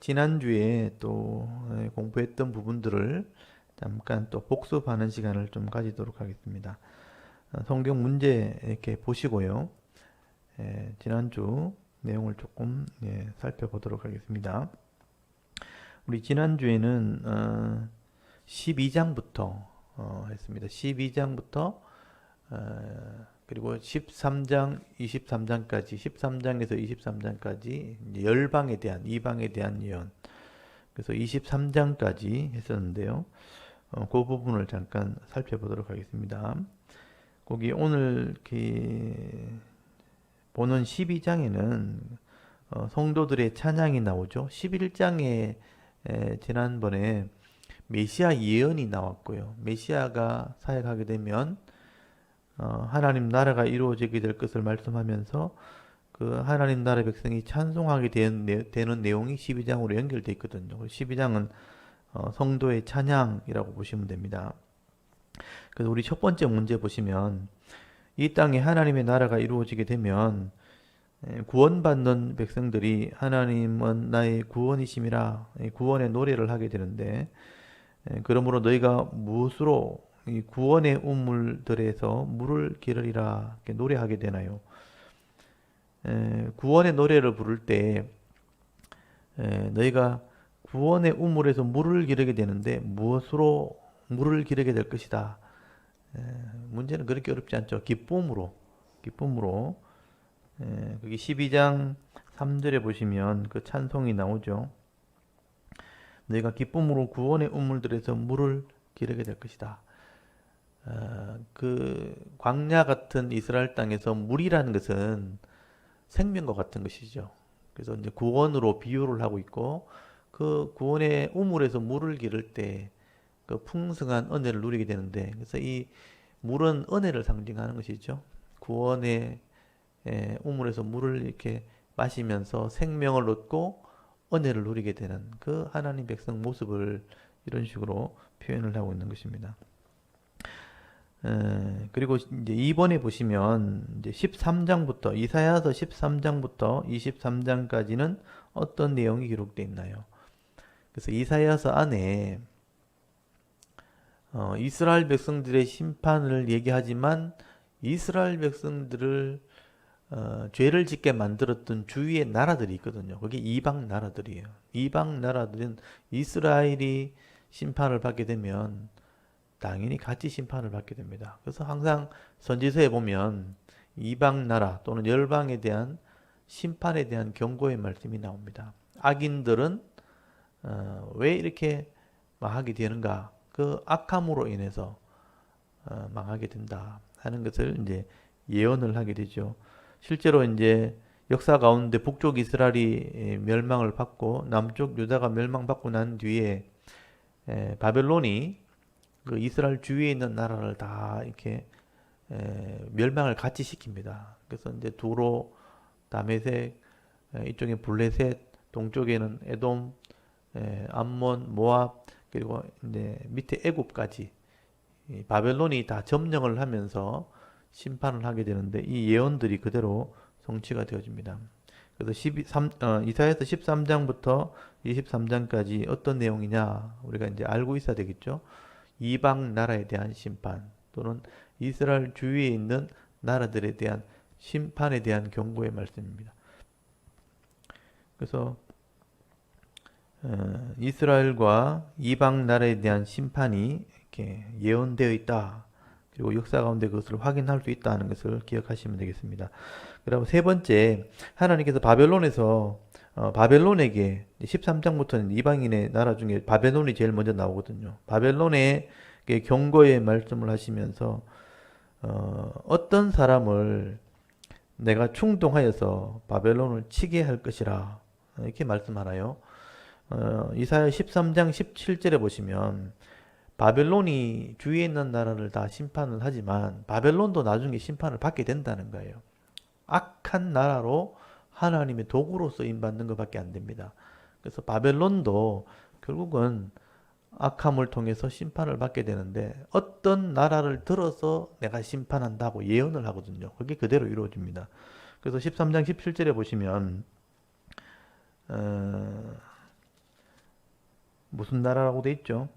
지난주에 또 공부했던 부분들을 잠깐 또 복습하는 시간을 좀 가지도록 하겠습니다. 성경 문제 이렇게 보시고요. 지난주 내용을 조금 살펴보도록 하겠습니다. 우리 지난주에는 12장부터 했습니다. 12장부터 그리고 13장, 23장까지, 13장에서 23장까지 열방에 대한, 이방에 대한 예언. 그래서 23장까지 했었는데요. 그 부분을 잠깐 살펴보도록 하겠습니다. 거기 오늘 보는 12장에는 성도들의 찬양이 나오죠. 11장에 지난번에 메시아 예언이 나왔고요. 메시아가 사역하게 되면 하나님 나라가 이루어지게 될 것을 말씀하면서 그 하나님 나라 백성이 찬송하게 되는 내용이 12장으로 연결되어 있거든요. 12장은 성도의 찬양이라고 보시면 됩니다. 그래서 우리 첫 번째 문제 보시면 이 땅에 하나님의 나라가 이루어지게 되면 구원받는 백성들이 하나님은 나의 구원이심이라 구원의 노래를 하게 되는데, 그러므로 너희가 무엇으로 이 구원의 우물들에서 물을 기르리라 이렇게 노래하게 되나요? 구원의 노래를 부를 때 너희가 구원의 우물에서 물을 기르게 되는데 무엇으로 물을 기르게 될 것이다. 문제는 그렇게 어렵지 않죠. 기쁨으로 거기 12장 3절에 보시면 그 찬송이 나오죠. 너희가 기쁨으로 구원의 우물들에서 물을 기르게 될 것이다. 그 광야 같은 이스라엘 땅에서 물이라는 것은 생명과 같은 것이죠. 그래서 이제 구원으로 비유를 하고 있고, 그 구원의 우물에서 물을 기를 때 그 풍성한 은혜를 누리게 되는데, 그래서 이 물은 은혜를 상징하는 것이죠. 구원의 우물에서 물을 이렇게 마시면서 생명을 얻고 은혜를 누리게 되는 그 하나님 백성 모습을 이런 식으로 표현을 하고 있는 것입니다. 그리고 이제 2번에 보시면 이제 13장부터 이사야서 13장부터 23장까지는 어떤 내용이 기록되어 있나요? 그래서 이사야서 안에 이스라엘 백성들의 심판을 얘기하지만 이스라엘 백성들을 죄를 짓게 만들었던 주위의 나라들이 있거든요. 그게 이방 나라들이에요. 이방 나라들은 이스라엘이 심판을 받게 되면 당연히 같이 심판을 받게 됩니다. 그래서 항상 선지서에 보면 이방 나라 또는 열방에 대한 심판에 대한 경고의 말씀이 나옵니다. 악인들은 왜 이렇게 망하게 되는가? 그 악함으로 인해서 망하게 된다 하는 것을 이제 예언을 하게 되죠. 실제로 이제 역사 가운데 북쪽 이스라엘이 멸망을 받고 남쪽 유다가 멸망받고 난 뒤에 바벨론이 그 이스라엘 주위에 있는 나라를 다 이렇게 멸망을 같이 시킵니다. 그래서 이제 두로, 다메섹, 이쪽에 블레셋, 동쪽에는 에돔, 암몬, 모압, 그리고 이제 밑에 애굽까지 바벨론이 다 점령을 하면서 심판을 하게 되는데, 이 예언들이 그대로 성취가 되어집니다. 그래서 이사야서 13장부터 23장까지 어떤 내용이냐 우리가 이제 알고 있어야 되겠죠. 이방 나라에 대한 심판 또는 이스라엘 주위에 있는 나라들에 대한 심판에 대한 경고의 말씀입니다. 그래서 이스라엘과 이방 나라에 대한 심판이 이렇게 예언되어 있다. 그리고 역사 가운데 그것을 확인할 수 있다는 것을 기억하시면 되겠습니다. 그리고 세 번째, 하나님께서 바벨론에게 13장부터는 이방인의 나라 중에 바벨론이 제일 먼저 나오거든요. 바벨론에 경고의 말씀을 하시면서 어떤 사람을 내가 충동하여서 바벨론을 치게 할 것이라 이렇게 말씀하나요? 이사야 13장 17절에 보시면 바벨론이 주위에 있는 나라를 다 심판을 하지만 바벨론도 나중에 심판을 받게 된다는 거예요. 악한 나라로 하나님의 도구로 쓰임받는 것밖에 안 됩니다. 그래서 바벨론도 결국은 악함을 통해서 심판을 받게 되는데, 어떤 나라를 들어서 내가 심판한다고 예언을 하거든요. 그게 그대로 이루어집니다. 그래서 13장 17절에 보시면 무슨 나라라고 돼 있죠?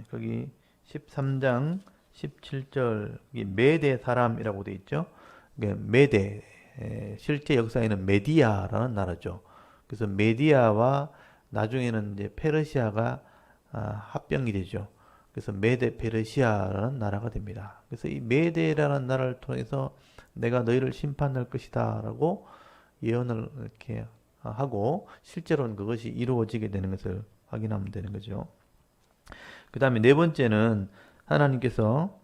거기 13장 17절 메대 사람이라고 돼 있죠. 메대 실제 역사에는 메디아라는 나라죠. 그래서 메디아와 나중에는 이제 페르시아가 합병이 되죠. 그래서 메데 페르시아라는 나라가 됩니다. 그래서 이 메데라는 나라를 통해서 내가 너희를 심판할 것이다라고 예언을 이렇게 하고 실제로는 그것이 이루어지게 되는 것을 확인하면 되는 거죠. 그 다음에 네 번째는 하나님께서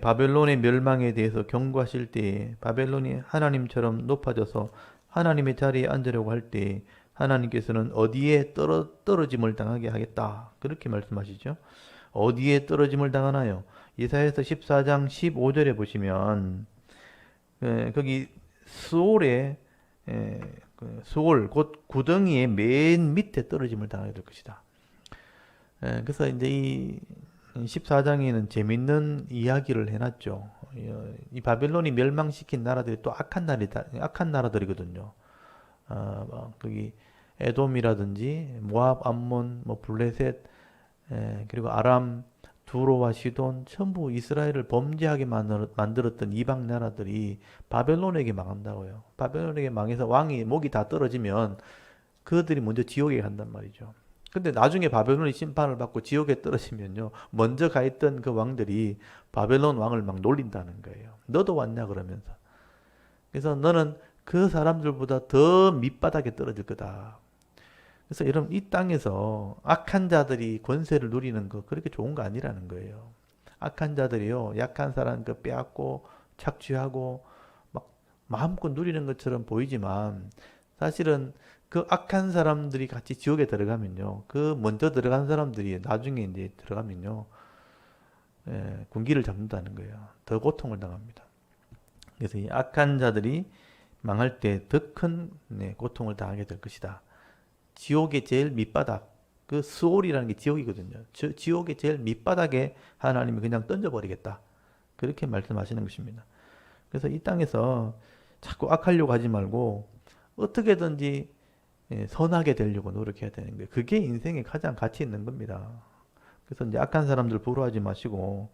바벨론의 멸망에 대해서 경고하실 때 바벨론이 하나님처럼 높아져서 하나님의 자리에 앉으려고 할 때 하나님께서는 어디에 떨어짐을 당하게 하겠다. 그렇게 말씀하시죠. 어디에 떨어짐을 당하나요? 이사야서 14장 15절에 보시면 거기 스올의 스올 곧 구덩이의 맨 밑에 떨어짐을 당하게 될 것이다. 그래서 이제 이 14장에는 재밌는 이야기를 해놨죠. 이 바벨론이 멸망시킨 나라들이 또 악한 나라들이거든요. 거기 에돔이라든지 모압, 암몬, 뭐 블레셋, 그리고 아람, 두로와 시돈 전부 이스라엘을 범죄하게 만들었던 이방 나라들이 바벨론에게 망한다고요. 바벨론에게 망해서 왕이 목이 다 떨어지면 그들이 먼저 지옥에 간단 말이죠. 근데 나중에 바벨론이 심판을 받고 지옥에 떨어지면요, 먼저 가 있던 그 왕들이 바벨론 왕을 막 놀린다는 거예요. 너도 왔냐 그러면서. 그래서 너는 그 사람들보다 더 밑바닥에 떨어질 거다. 그래서 여러분, 이 땅에서 악한 자들이 권세를 누리는 거 그렇게 좋은 거 아니라는 거예요. 악한 자들이요, 약한 사람 그 빼앗고 착취하고 막 마음껏 누리는 것처럼 보이지만 사실은 그 악한 사람들이 같이 지옥에 들어가면요, 그 먼저 들어간 사람들이 나중에 이제 들어가면요, 군기를 잡는다는 거예요. 더 고통을 당합니다. 그래서 이 악한 자들이 망할 때 더 큰 고통을 당하게 될 것이다. 지옥의 제일 밑바닥, 그 스올이라는 게 지옥이거든요. 지옥의 제일 밑바닥에 하나님이 그냥 던져버리겠다. 그렇게 말씀하시는 것입니다. 그래서 이 땅에서 자꾸 악하려고 하지 말고 어떻게든지 선하게 되려고 노력해야 되는 거예요. 그게 인생에 가장 가치 있는 겁니다. 그래서 이제 악한 사람들 부러워하지 마시고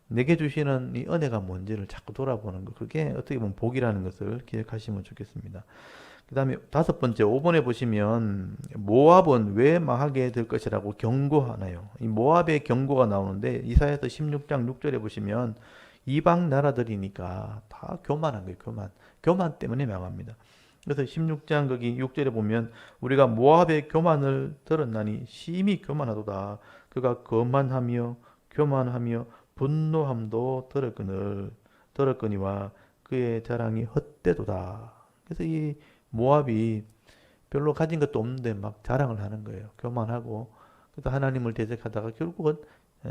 내게 주시는 이 은혜가 뭔지를 자꾸 돌아보는 거, 그게 어떻게 보면 복이라는 것을 기억하시면 좋겠습니다. 그 다음에 다섯 번째 5번에 보시면 모압은 왜 망하게 될 것이라고 경고하나요? 이 모압의 경고가 나오는데 이사야서 16장 6절에 보시면 이방 나라들이니까 다 교만한 거예요. 교만 때문에 망합니다. 그래서 16장 거기 6절에 보면 우리가 모압의 교만을 들었나니 심히 교만하도다. 그가 거만하며 교만하며 분노함도 들었거니와 그의 자랑이 헛되도다. 그래서 이 모압이 별로 가진 것도 없는데 막 자랑을 하는 거예요. 교만하고. 그래서 하나님을 대적하다가 결국은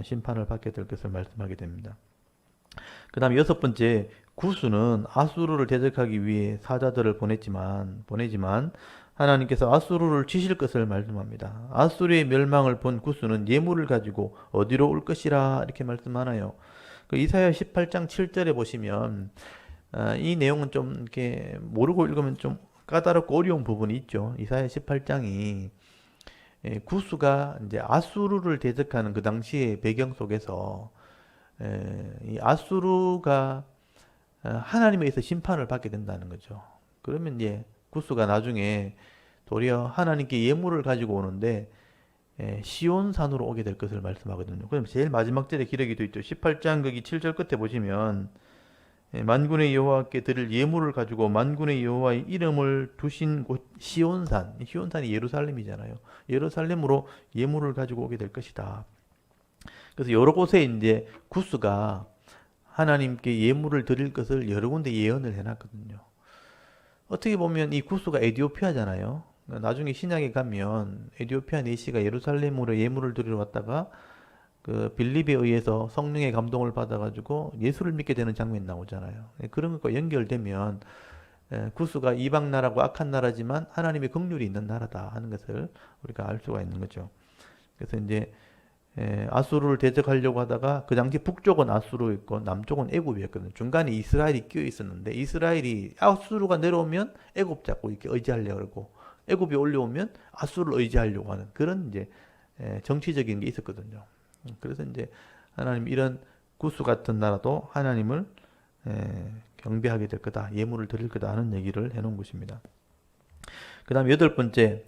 심판을 받게 될 것을 말씀하게 됩니다. 그 다음에 여섯 번째, 구스는 아수르를 대적하기 위해 사자들을 보내지만 하나님께서 아수르를 치실 것을 말씀합니다. 아수르의 멸망을 본 구스는 예물을 가지고 어디로 올 것이라 이렇게 말씀하나요? 그 이사야 18장 7절에 보시면 이 내용은 좀 이렇게 모르고 읽으면 좀 까다롭고 어려운 부분이 있죠. 이사야 18장이 구스가 이제 아수르를 대적하는 그 당시의 배경 속에서 이 아수르가 하나님에 의해서 심판을 받게 된다는 거죠. 그러면 이제 구스가 나중에 도리어 하나님께 예물을 가지고 오는데 시온산으로 오게 될 것을 말씀하거든요. 그럼 제일 마지막 절에 기록이 되어 있죠. 18장 거기 7절 끝에 보시면 만군의 여호와께 드릴 예물을 가지고 만군의 여호와의 이름을 두신 곳 시온산, 시온산이 예루살렘이잖아요. 예루살렘으로 예물을 가지고 오게 될 것이다. 그래서 여러 곳에 이제 구스가 하나님께 예물을 드릴 것을 여러 군데 예언을 해놨거든요. 어떻게 보면 이 구스가 에디오피아잖아요. 나중에 신약에 가면 에디오피아 내시가 예루살렘으로 예물을 드리러 왔다가 그 빌립에 의해서 성령의 감동을 받아가지고 예수를 믿게 되는 장면이 나오잖아요. 그런 것과 연결되면 구스가 이방 나라고 악한 나라지만 하나님의 긍휼이 있는 나라다 하는 것을 우리가 알 수가 있는 거죠. 그래서 이제 아수르를 대적하려고 하다가 그 당시 북쪽은 아수르였고 남쪽은 애굽이었거든요. 중간에 이스라엘이 끼어 있었는데 이스라엘이 아수르가 내려오면 애굽 잡고 이렇게 의지하려고 그러고 애굽이 올려오면 아수를 의지하려고 하는 그런 이제 정치적인 게 있었거든요. 그래서 이제 하나님 이런 구스 같은 나라도 하나님을 경배하게 될 거다, 예물을 드릴 거다 하는 얘기를 해놓은 것입니다. 그 다음 여덟 번째,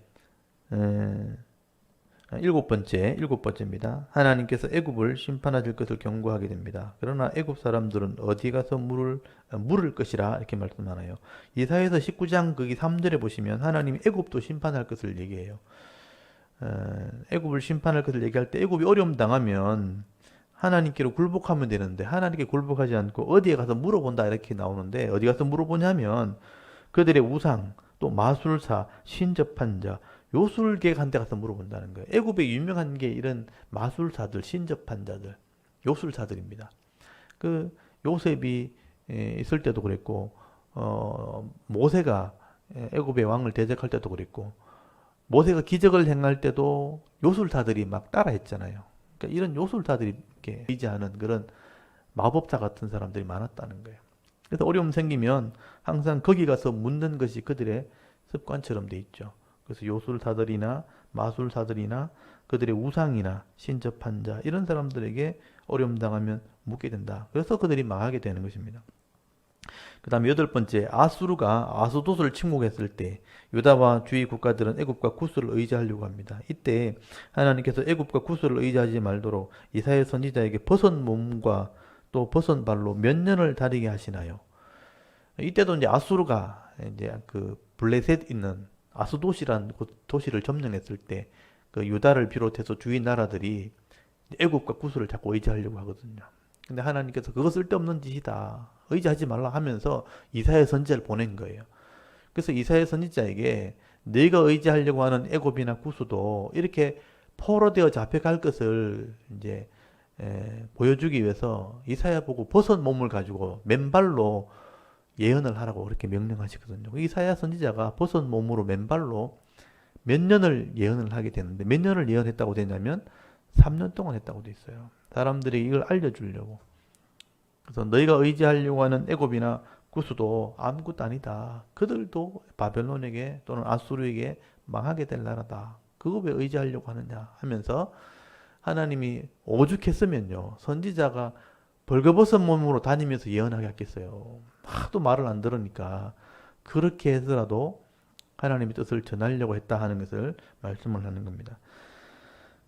일곱 번째입니다. 하나님께서 애굽을 심판하실 것을 경고하게 됩니다. 그러나 애굽 사람들은 어디 가서 물을 것이라 이렇게 말씀하나요. 이사야서 19장 거기 3절에 보시면 하나님이 애굽도 심판할 것을 얘기해요. 애굽을 심판할 것을 얘기할 때 애굽이 어려움 당하면 하나님께로 굴복하면 되는데 하나님께 굴복하지 않고 어디에 가서 물어본다 이렇게 나오는데 어디 가서 물어보냐면 그들의 우상, 또 마술사, 신접한 자, 요술객한테 가서 물어본다는 거예요. 애굽에 유명한 게 이런 마술사들, 신접한 자들, 요술사들입니다. 그 요셉이 있을 때도 그랬고, 모세가 애굽의 왕을 대적할 때도 그랬고, 모세가 기적을 행할 때도 요술사들이 막 따라했잖아요. 그러니까 이런 요술사들이 이렇게 의지하는 그런 마법사 같은 사람들이 많았다는 거예요. 그래서 어려움 생기면 항상 거기 가서 묻는 것이 그들의 습관처럼 돼 있죠. 그래서 요술사들이나 마술사들이나 그들의 우상이나 신접한 자 이런 사람들에게 어려움 당하면 묻게 된다. 그래서 그들이 망하게 되는 것입니다. 그 다음에 여덟 번째, 아수르가 아스돗을 침공했을 때 유다와 주위 국가들은 애굽과 구스를 의지하려고 합니다. 이때 하나님께서 애굽과 구스를 의지하지 말도록 이사야 선지자에게 벗은 몸과 또 벗은 발로 몇 년을 다니게 하시나요? 이때도 이제 아수르가 이제 그 블레셋 있는 아스돗이라는 도시를 점령했을 때 그 유다를 비롯해서 주위 나라들이 애굽과 구스를 자꾸 의지하려고 하거든요. 근데 하나님께서 그거 쓸데없는 짓이다, 의지하지 말라 하면서 이사야 선지자를 보낸 거예요. 그래서 이사야 선지자에게 네가 의지하려고 하는 애굽이나 구스도 이렇게 포로되어 잡혀갈 것을 이제 보여주기 위해서 이사야 보고 벗은 몸을 가지고 맨발로 예언을 하라고 그렇게 명령하시거든요. 이사야 선지자가 벗은 몸으로 맨발로 몇 년을 예언을 하게 되는데 몇 년을 예언했다고 되냐면 3년 동안 했다고 돼 있어요. 사람들이 이걸 알려주려고. 그래서 너희가 의지하려고 하는 애굽이나 구스도 아무것도 아니다. 그들도 바벨론에게 또는 아수르에게 망하게 될 나라다. 그거 왜 의지하려고 하느냐 하면서 하나님이 오죽했으면요, 선지자가 벌거벗은 몸으로 다니면서 예언하게 했겠어요. 하도 말을 안 들으니까 그렇게 해서라도 하나님의 뜻을 전하려고 했다 하는 것을 말씀을 하는 겁니다.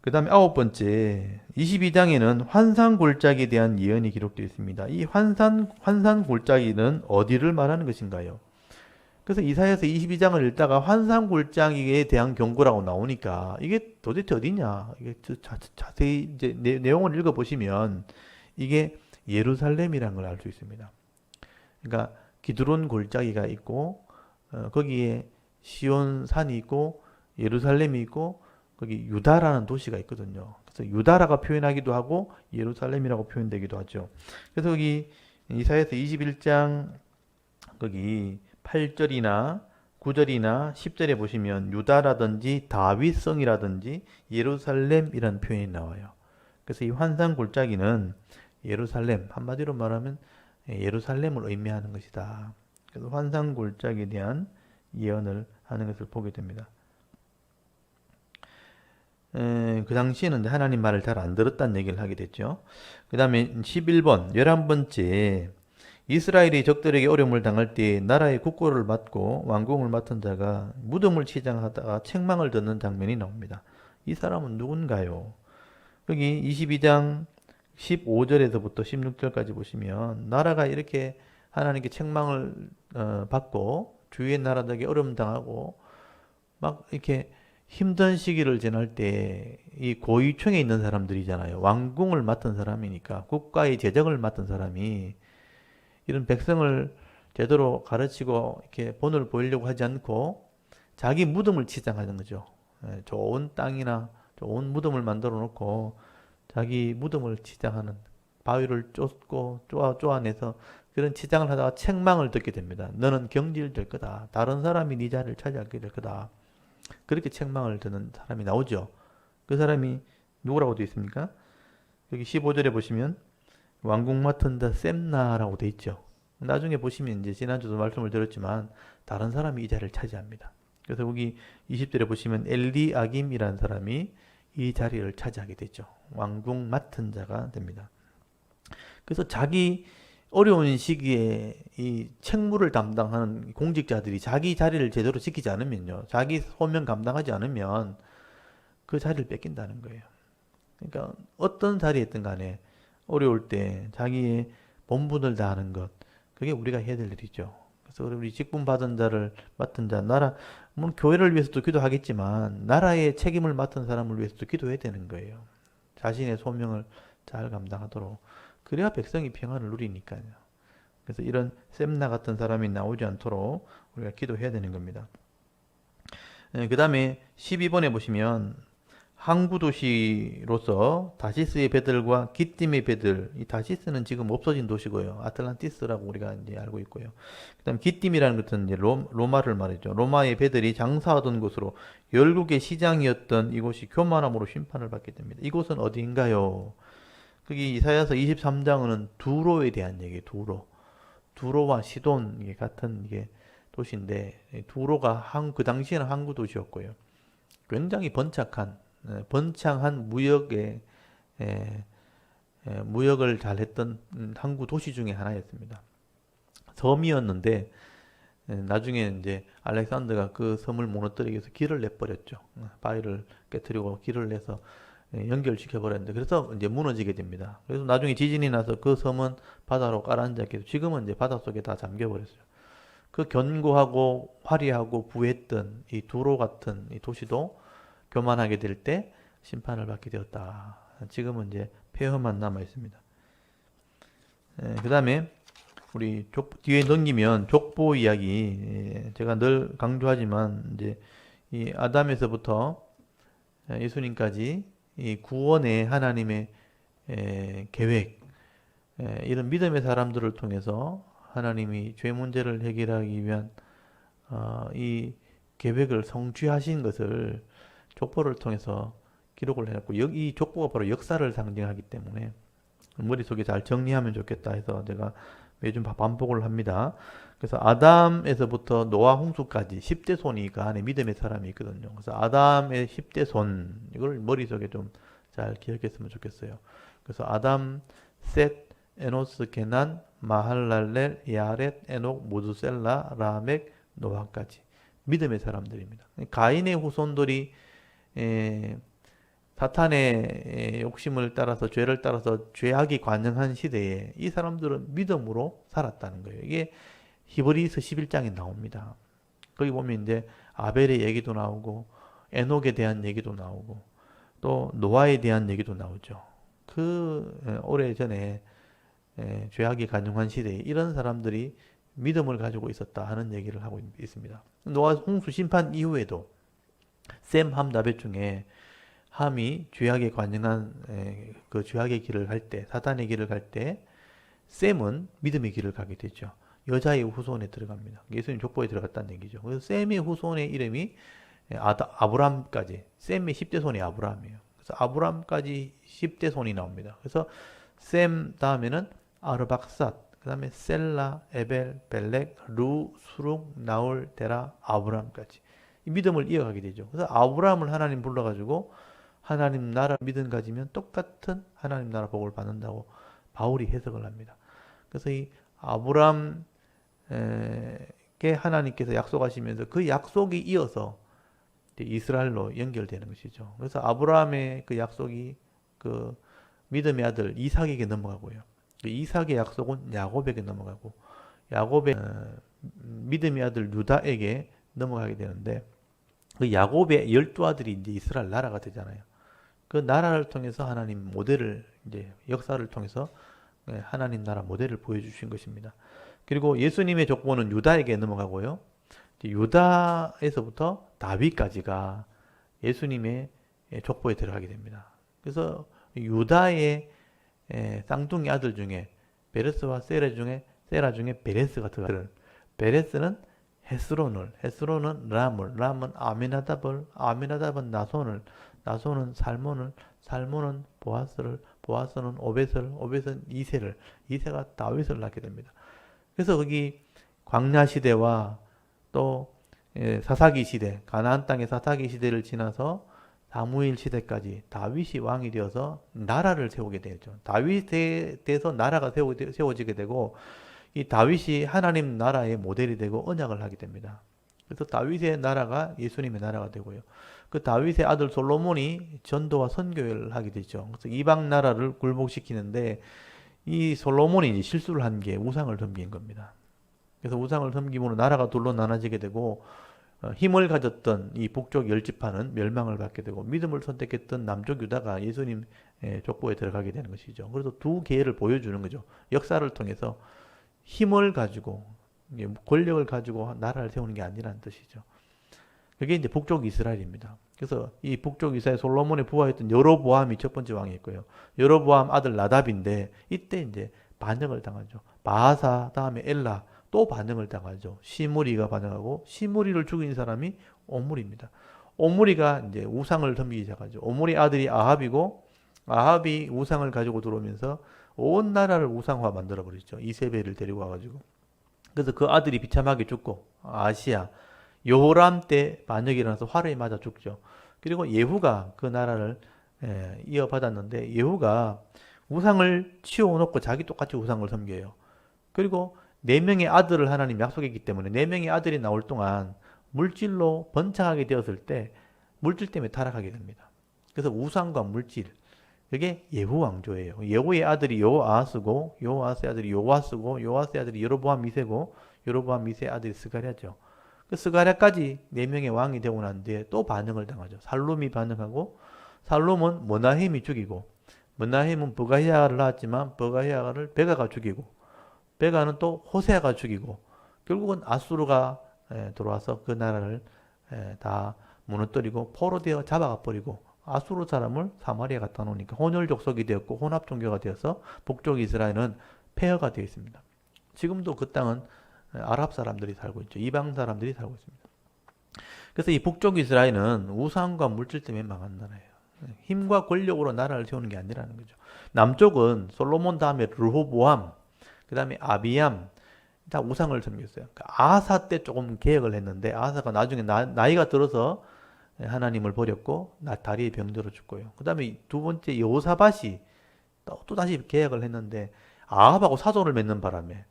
그 다음에 아홉 번째, 22장에는 환상골짜기에 대한 예언이 기록되어 있습니다. 이 환상골짜기는 어디를 말하는 것인가요? 그래서 이사야서 22장을 읽다가 환상골짜기에 대한 경고라고 나오니까 이게 도대체 어디냐? 이게 자세히 이제 내용을 읽어보시면 이게 예루살렘이라는 걸 알 수 있습니다. 그러니까 기드론 골짜기가 있고 거기에 시온 산이 있고 예루살렘이 있고 거기 유다라는 도시가 있거든요. 그래서 유다라가 표현하기도 하고 예루살렘이라고 표현되기도 하죠. 그래서 거기 이사야서 21장 거기 8절이나 9절이나 10절에 보시면 유다라든지 다윗성이라든지 예루살렘이라는 표현이 나와요. 그래서 이 환상 골짜기는 예루살렘, 한마디로 말하면 예루살렘을 의미하는 것이다. 그래서 환상 골짜기에 대한 예언을 하는 것을 보게 됩니다. 그 당시에는 하나님 말을 잘 안 들었다는 얘기를 하게 됐죠. 그 다음에 11번, 11번째, 이스라엘이 적들에게 어려움을 당할 때 나라의 국고를 맡고 왕궁을 맡은 자가 무덤을 치장하다가 책망을 듣는 장면이 나옵니다. 이 사람은 누군가요? 여기 22장 15절에서부터 16절까지 보시면 나라가 이렇게 하나님께 책망을 받고 주위의 나라들에게 어려움 당하고 막 이렇게 힘든 시기를 지날 때 이 고위층에 있는 사람들이잖아요. 왕궁을 맡은 사람이니까 국가의 재정을 맡은 사람이 이런 백성을 제대로 가르치고 이렇게 본을 보이려고 하지 않고 자기 무덤을 치장하는 거죠. 좋은 땅이나 좋은 무덤을 만들어 놓고 자기 무덤을 치장하는, 바위를 쫓고 쪼아내서 그런 치장을 하다가 책망을 듣게 됩니다. 너는 경질될 거다. 다른 사람이 네 자리를 차지하게 될 거다. 그렇게 책망을 듣는 사람이 나오죠. 그 사람이 누구라고 되어 있습니까? 여기 15절에 보시면 왕궁 맡은 자 셈나라고 되어 있죠. 나중에 보시면 이제 지난주도 말씀을 드렸지만 다른 사람이 이 자리를 차지합니다. 그래서 여기 20절에 보시면 엘리아김이라는 사람이 이 자리를 차지하게 되죠. 왕궁 맡은 자가 됩니다. 그래서 자기 어려운 시기에 이 책무를 담당하는 공직자들이 자기 자리를 제대로 지키지 않으면요. 자기 소명 감당하지 않으면 그 자리를 뺏긴다는 거예요. 그러니까 어떤 자리에 있든 간에 어려울 때 자기의 본분을 다하는 것, 그게 우리가 해야 될 일이죠. 그래서 우리 직분 받은 자를 맡은 자, 물론 교회를 위해서도 기도하겠지만 나라의 책임을 맡은 사람을 위해서도 기도해야 되는 거예요. 자신의 소명을 잘 감당하도록. 그래야 백성이 평안을 누리니까요. 그래서 이런 셈나 같은 사람이 나오지 않도록 우리가 기도해야 되는 겁니다. 그 다음에 12번에 보시면 항구 도시로서 다시스의 배들과 기띔의 배들, 이 다시스는 지금 없어진 도시고요. 아틀란티스라고 우리가 이제 알고 있고요. 그다음 기띔이라는 것은 이제 로마를 말이죠. 로마의 배들이 장사하던 곳으로 열국의 시장이었던 이곳이 교만함으로 심판을 받게 됩니다. 이곳은 어디인가요? 거기 이사야서 23장은 두로에 대한 얘기예요. 두로와 시돈 이게 같은 이게 도시인데 두로가 그 당시에는 항구 도시였고요. 굉장히 번창한 무역을 잘했던 항구 도시 중에 하나였습니다. 섬이었는데 나중에 이제 알렉산더가 그 섬을 무너뜨리기 위해서 길을 내버렸죠. 바위를 깨뜨리고 길을 내서 연결시켜 버렸는데 그래서 이제 무너지게 됩니다. 그래서 나중에 지진이 나서 그 섬은 바다로 가라앉았게 지금은 이제 바닷속에 다 잠겨 버렸어요. 그 견고하고 화려하고 부했던 이 두로 같은 이 도시도 교만하게 될 때 심판을 받게 되었다. 지금은 이제 폐허만 남아 있습니다. 그 다음에 우리 뒤에 넘기면 족보 이야기, 제가 늘 강조하지만 이제 이 아담에서부터 예수님까지 이 구원의 하나님의 계획, 이런 믿음의 사람들을 통해서 하나님이 죄 문제를 해결하기 위한 이 계획을 성취하신 것을 족보를 통해서 기록을 해놨고, 이 족보가 바로 역사를 상징하기 때문에 머릿속에 잘 정리하면 좋겠다 해서 제가 매주 반복을 합니다. 그래서 아담에서부터 노아 홍수까지 10대 손이 그 안에 믿음의 사람이 있거든요. 그래서 아담의 10대 손, 이걸 머릿속에 좀 잘 기억했으면 좋겠어요. 그래서 아담, 셋, 에노스, 게난, 마할랄렐, 야렛, 에녹, 모두셀라, 라멕, 노아까지 믿음의 사람들입니다. 가인의 후손들이 사탄의 욕심을 따라서 죄를 따라서 죄악이 관영한 시대에 이 사람들은 믿음으로 살았다는 거예요. 이게 히브리서 11장에 나옵니다. 거기 보면 이제 아벨의 얘기도 나오고 에녹에 대한 얘기도 나오고 또 노아에 대한 얘기도 나오죠. 그 오래전에 죄악이 관영한 시대에 이런 사람들이 믿음을 가지고 있었다 하는 얘기를 하고 있습니다. 노아 홍수 심판 이후에도 셈, 함, 다벳 중에 함이 죄악에 관영한 그 죄악의 길을 갈 때, 사탄의 길을 갈 때 셈은 믿음의 길을 가게 되죠. 여자의 후손에 들어갑니다. 예수님 족보에 들어갔다는 얘기죠. 그래서 셈의 후손의 이름이 아브람까지, 셈의 10대 손이 아브람이에요. 그래서 아브람까지 10대 손이 나옵니다. 그래서 셈 다음에는 아르박삿, 그 다음에 셀라, 에벨, 벨렉, 루, 수룩, 나울, 데라, 아브람까지 이 믿음을 이어가게 되죠. 그래서 아브람을 하나님 불러가지고 하나님 나라 믿음 가지면 똑같은 하나님 나라 복을 받는다고 바울이 해석을 합니다. 그래서 이 아브람께 하나님께서 약속하시면서 그 약속이 이어서 이스라엘로 연결되는 것이죠. 그래서 아브라함의 그 약속이 그 믿음의 아들 이삭에게 넘어가고요. 그 이삭의 약속은 야곱에게 넘어가고 야곱의 믿음의 아들 유다에게 넘어가게 되는데 그 야곱의 12아들이 이제 이스라엘 나라가 되잖아요. 그 나라를 통해서 하나님 모델을 이제 역사를 통해서 하나님 나라 모델을 보여주신 것입니다. 그리고 예수님의 족보는 유다에게 넘어가고요. 유다에서부터 다윗까지가 예수님의 족보에 들어가게 됩니다. 그래서 유다의 쌍둥이 아들 중에 베레스와 세라 중에 베레스가 들어가요. 베레스는 헤스론은 람은 아미나답은 나손은 살몬은 보아스는 오벳은 이세가 다윗을 낳게 됩니다. 그래서 거기 광야 시대와 또 사사기 시대, 가나안 땅의 사사기 시대를 지나서 사무엘 시대까지 다윗이 왕이 되어서 나라를 세우게 되죠. 다윗에 대해서 나라가 세워지게 되고 이 다윗이 하나님 나라의 모델이 되고 언약을 하게 됩니다. 그래서 다윗의 나라가 예수님의 나라가 되고요. 그 다윗의 아들 솔로몬이 전도와 선교를 하게 되죠. 그래서 이방 나라를 굴복시키는데 이 솔로몬이 이제 실수를 한 게 우상을 섬긴 겁니다. 그래서 우상을 섬김으로 나라가 둘로 나눠지게 되고 힘을 가졌던 이 북쪽 열 지파는 멸망을 받게 되고 믿음을 선택했던 남쪽 유다가 예수님 족보에 들어가게 되는 것이죠. 그래서 두 계를 보여주는 거죠. 역사를 통해서 힘을 가지고 권력을 가지고 나라를 세우는 게 아니라는 뜻이죠. 그게 이제 북쪽 이스라엘입니다. 그래서 이 북쪽 이스라엘 솔로몬의 부하였던 여로보암이 첫 번째 왕이었고요. 여로보암 아들 나답인데 이때 이제 반역을 당하죠. 바하사 다음에 엘라 또 반역을 당하죠. 시므리가 반역하고 시므리를 죽인 사람이 오므리입니다. 오므리가 이제 우상을 섬기기 시작하죠. 오므리 아들이 아합이고 아합이 우상을 가지고 들어오면서 온 나라를 우상화 만들어 버리죠. 이세벨을 데리고 와가지고. 그래서 그 아들이 비참하게 죽고 아시야 여호람 때 반역이 일어나서 활에 맞아 죽죠. 그리고 예후가 그 나라를 이어받았는데 예후가 우상을 치워놓고 자기 똑같이 우상을 섬겨요. 그리고 네 명의 아들을 하나님 약속했기 때문에 네 명의 아들이 나올 동안 물질로 번창하게 되었을 때 물질 때문에 타락하게 됩니다. 그래서 우상과 물질 그게 예후 왕조예요. 예후의 아들이 요아스고 요아스의 아들이 요아스고 요아스의 아들이 여로보암 2세고 여로보암 2세의 아들이 스가랴죠. 그 스가랴까지 네 명의 왕이 되고 난 뒤에 또 반응을 당하죠. 살룸이 반응하고 살룸은 머나헴이 죽이고 머나헴은 버가히아를 낳았지만 버가히아를 베가가 죽이고 베가는 또 호세아가 죽이고 결국은 아수르가 들어와서 그 나라를 다 무너뜨리고 포로 되어 잡아가 버리고 아수르 사람을 사마리아 갖다 놓으니까 혼혈 족속이 되었고 혼합 종교가 되어서 북쪽 이스라엘은 폐허가 되어 있습니다. 지금도 그 땅은 아랍 사람들이 살고 있죠. 이방 사람들이 살고 있습니다. 그래서 이 북쪽 이스라엘은 우상과 물질 때문에 망한 나라예요. 힘과 권력으로 나라를 세우는 게 아니라는 거죠. 남쪽은 솔로몬 다음에 르호보암, 그 다음에 아비암 다 우상을 섬겼어요. 아사 때 조금 개혁을 했는데 아사가 나중에 나이가 들어서 하나님을 버렸고 다리에 병들어 죽고요. 그 다음에 두 번째 여호사밧이 또 다시 개혁을 했는데 아합하고 사돈을 맺는 바람에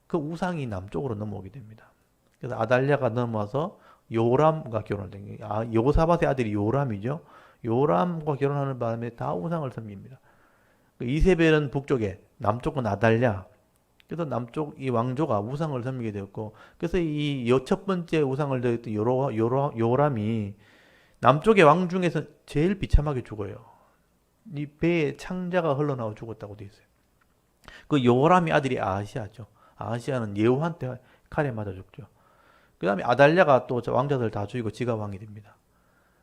그 우상이 남쪽으로 넘어오게 됩니다. 그래서 아달랴가 넘어와서 요람과 결혼을 된 거예요. 여호사밧의 아들이 요람이죠. 요람과 결혼하는 바람에 다 우상을 섬깁니다. 이세벨은 북쪽에, 남쪽은 아달랴. 그래서 남쪽 이 왕조가 우상을 섬기게 되었고, 그래서 이 첫 번째 우상을 드렸던 요람이 남쪽의 왕 중에서 제일 비참하게 죽어요. 이 배에 창자가 흘러나와 죽었다고 되어 있어요. 그 요람의 아들이 아하시아죠. 아하시아는 예후한테 칼에 맞아 죽죠. 그 다음에 아달랴가 또 왕자들 다 죽이고 지가 왕이 됩니다.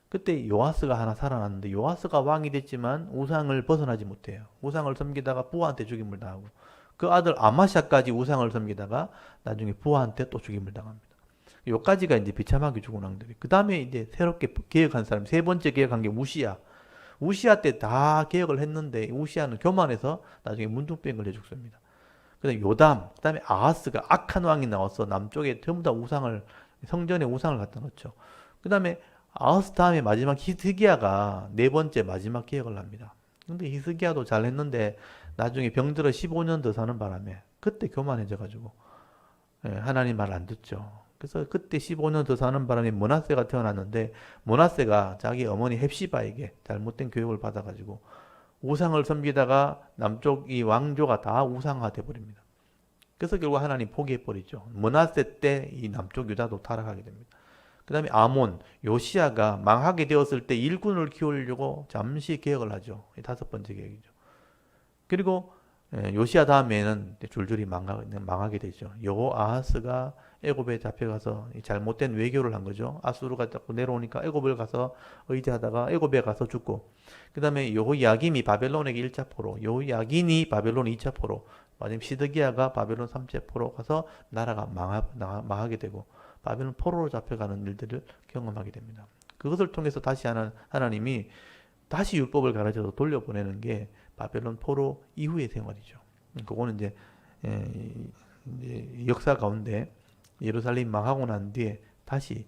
그때 요아스가 하나 살아났는데 요아스가 왕이 됐지만 우상을 벗어나지 못해요. 우상을 섬기다가 부하한테 죽임을 당하고 그 아들 아마샤까지 우상을 섬기다가 나중에 부하한테 또 죽임을 당합니다. 요까지가 이제 비참하게 죽은 왕들이. 그 다음에 이제 새롭게 개혁한 사람, 세 번째 개혁한 게 우시야. 우시야 때 다 개혁을 했는데 우시야는 교만해서 나중에 문둥병을 해 죽습니다. 그다음에 요담, 그다음에 아하스가 악한 왕이 나와서 남쪽에 전부 다 우상을 성전에 우상을 갖다 놓죠. 그다음에 아하스 다음에 마지막 히스기야가 네 번째 마지막 개혁을 합니다. 근데 히스기야도 잘했는데 나중에 병들어 15년 더 사는 바람에 그때 교만해져 가지고 하나님 말 안 듣죠. 그래서 그때 15년 더 사는 바람에 므낫세가 태어났는데 므낫세가 자기 어머니 헵시바에게 잘못된 교육을 받아가지고 우상을 섬기다가 남쪽 이 왕조가 다 우상화돼 버립니다. 그래서 결국 하나님 포기해 버리죠. 므낫세 때 이 남쪽 유다도 타락하게 됩니다. 그 다음에 아몬, 요시야가 망하게 되었을 때 일군을 키우려고 잠시 개혁을 하죠. 다섯 번째 계획이죠. 그리고 요시야 다음에는 줄줄이 망하게 되죠. 여호아하스가 애굽에 잡혀가서 잘못된 외교를 한 거죠. 아수르가 자꾸 내려오니까 애굽을 가서 의지하다가 애굽에 가서 죽고, 그 다음에 여호야김이 바벨론에게 1차 포로, 여호야긴이 바벨론 2차 포로, 마지막 시드기야가 바벨론 3차 포로 가서 나라가 망하게 되고 바벨론 포로로 잡혀가는 일들을 경험하게 됩니다. 그것을 통해서 다시 하나님이 다시 율법을 가르쳐서 돌려보내는 게 바벨론 포로 이후의 생활이죠. 그거는 이제 역사 가운데 예루살렘 망하고 난 뒤에 다시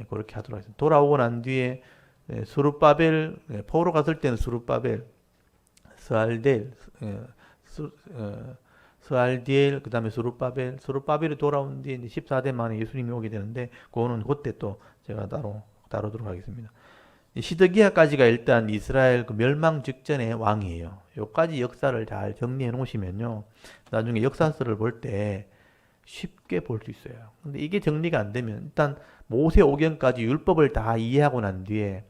그렇게 하도록 하겠습니다. 돌아오고 난 뒤에 스룹바벨, 포로 갔을 때는 스룹바벨, 스알델, 스알디엘, 그 다음에 스룹바벨이 돌아온 뒤에 14대 만에 예수님이 오게 되는데, 그거는 그때 또 제가 따로 다루도록 하겠습니다. 시드기야까지가 일단 이스라엘 그 멸망 직전의 왕이에요. 요까지 역사를 잘 정리해 놓으시면요, 나중에 역사서를 볼 때 쉽게 볼 수 있어요. 근데 이게 정리가 안 되면, 일단 모세 오경까지 율법을 다 이해하고 난 뒤에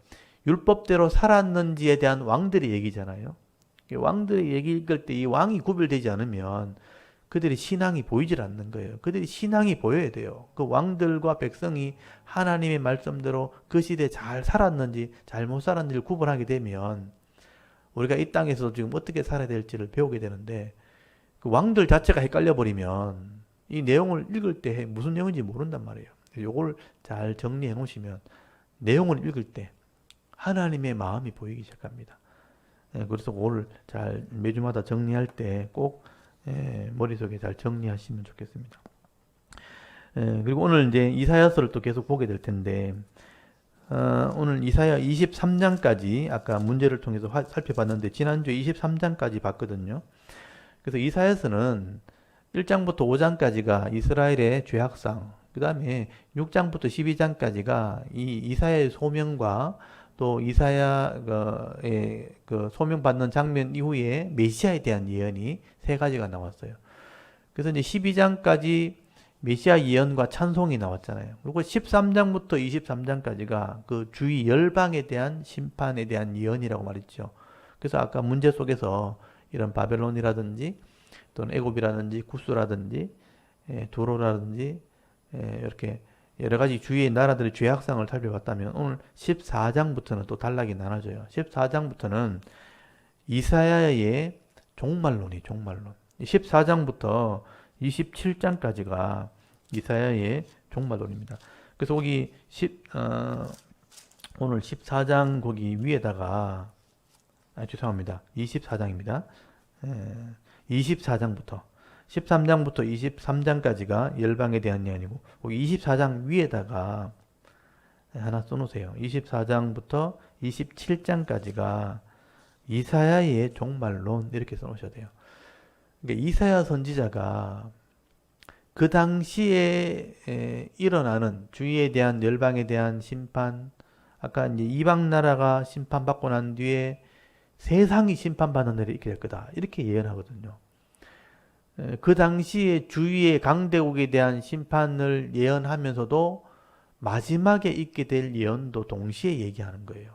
율법대로 살았는지에 대한 왕들의 얘기잖아요. 왕들의 얘기 읽을 때 이 왕이 구별되지 않으면 그들의 신앙이 보이질 않는 거예요. 그들이 신앙이 보여야 돼요. 그 왕들과 백성이 하나님의 말씀대로 그 시대에 잘 살았는지 잘못 살았는지를 구분하게 되면 우리가 이 땅에서 지금 어떻게 살아야 될지를 배우게 되는데, 그 왕들 자체가 헷갈려 버리면 이 내용을 읽을 때 무슨 내용인지 모른단 말이에요. 요걸 잘 정리해 놓으시면 내용을 읽을 때 하나님의 마음이 보이기 시작합니다. 그래서 그걸 잘 매주마다 정리할 때 꼭 머릿속에 잘 정리하시면 좋겠습니다. 그리고 오늘 이제 이사야서를 또 계속 보게 될 텐데, 오늘 이사야 23장까지 아까 문제를 통해서 살펴봤는데, 지난주에 23장까지 봤거든요. 그래서 이사야서는 1장부터 5장까지가 이스라엘의 죄악상, 그 다음에 6장부터 12장까지가 이 이사야의 소명과 또 이사야의 그 소명받는 장면 이후에 메시아에 대한 예언이 세 가지가 나왔어요. 그래서 이제 12장까지 메시아 예언과 찬송이 나왔잖아요. 그리고 13장부터 23장까지가 그 주위 열방에 대한 심판에 대한 예언이라고 말했죠. 그래서 아까 문제 속에서 이런 바벨론이라든지 또는 애굽이라든지 구스라든지 두로라든지 이렇게 여러 가지 주위의 나라들의 죄악상을 살펴봤다면, 오늘 14장부터는 또 단락이 나눠져요. 14장부터는 이사야의 종말론이 종말론. 14장부터 27장까지가 이사야의 종말론입니다. 그래서 거기 오늘 14장 거기 위에다가 죄송합니다. 24장입니다. 24장부터 13장부터 23장까지가 열방에 대한 예언이고, 거기 24장 위에다가 하나 써놓으세요. 24장부터 27장까지가 이사야의 종말론, 이렇게 써놓으셔야 돼요. 그러니까 이사야 선지자가 그 당시에 일어나는 주위에 대한 열방에 대한 심판, 아까 이제 이방 나라가 심판받고 난 뒤에 세상이 심판받는 날이 있게 될 거다, 이렇게 예언하거든요. 그 당시에 주위의 강대국에 대한 심판을 예언하면서도 마지막에 있게 될 예언도 동시에 얘기하는 거예요.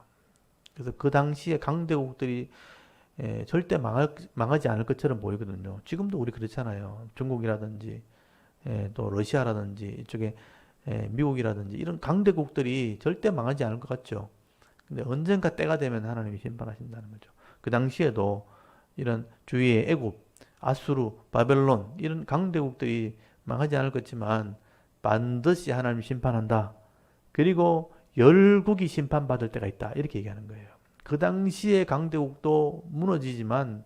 그래서 그 당시에 강대국들이 절대 망하지 않을 것처럼 보이거든요. 지금도 우리 그렇잖아요. 중국이라든지 또 러시아라든지 이쪽에 미국이라든지 이런 강대국들이 절대 망하지 않을 것 같죠. 근데 언젠가 때가 되면 하나님이 심판하신다는 거죠. 그 당시에도 이런 주위의 애굽, 아수르, 바벨론 이런 강대국들이 망하지 않을 것지만 반드시 하나님 심판한다. 그리고 열국이 심판받을 때가 있다, 이렇게 얘기하는 거예요. 그 당시의 강대국도 무너지지만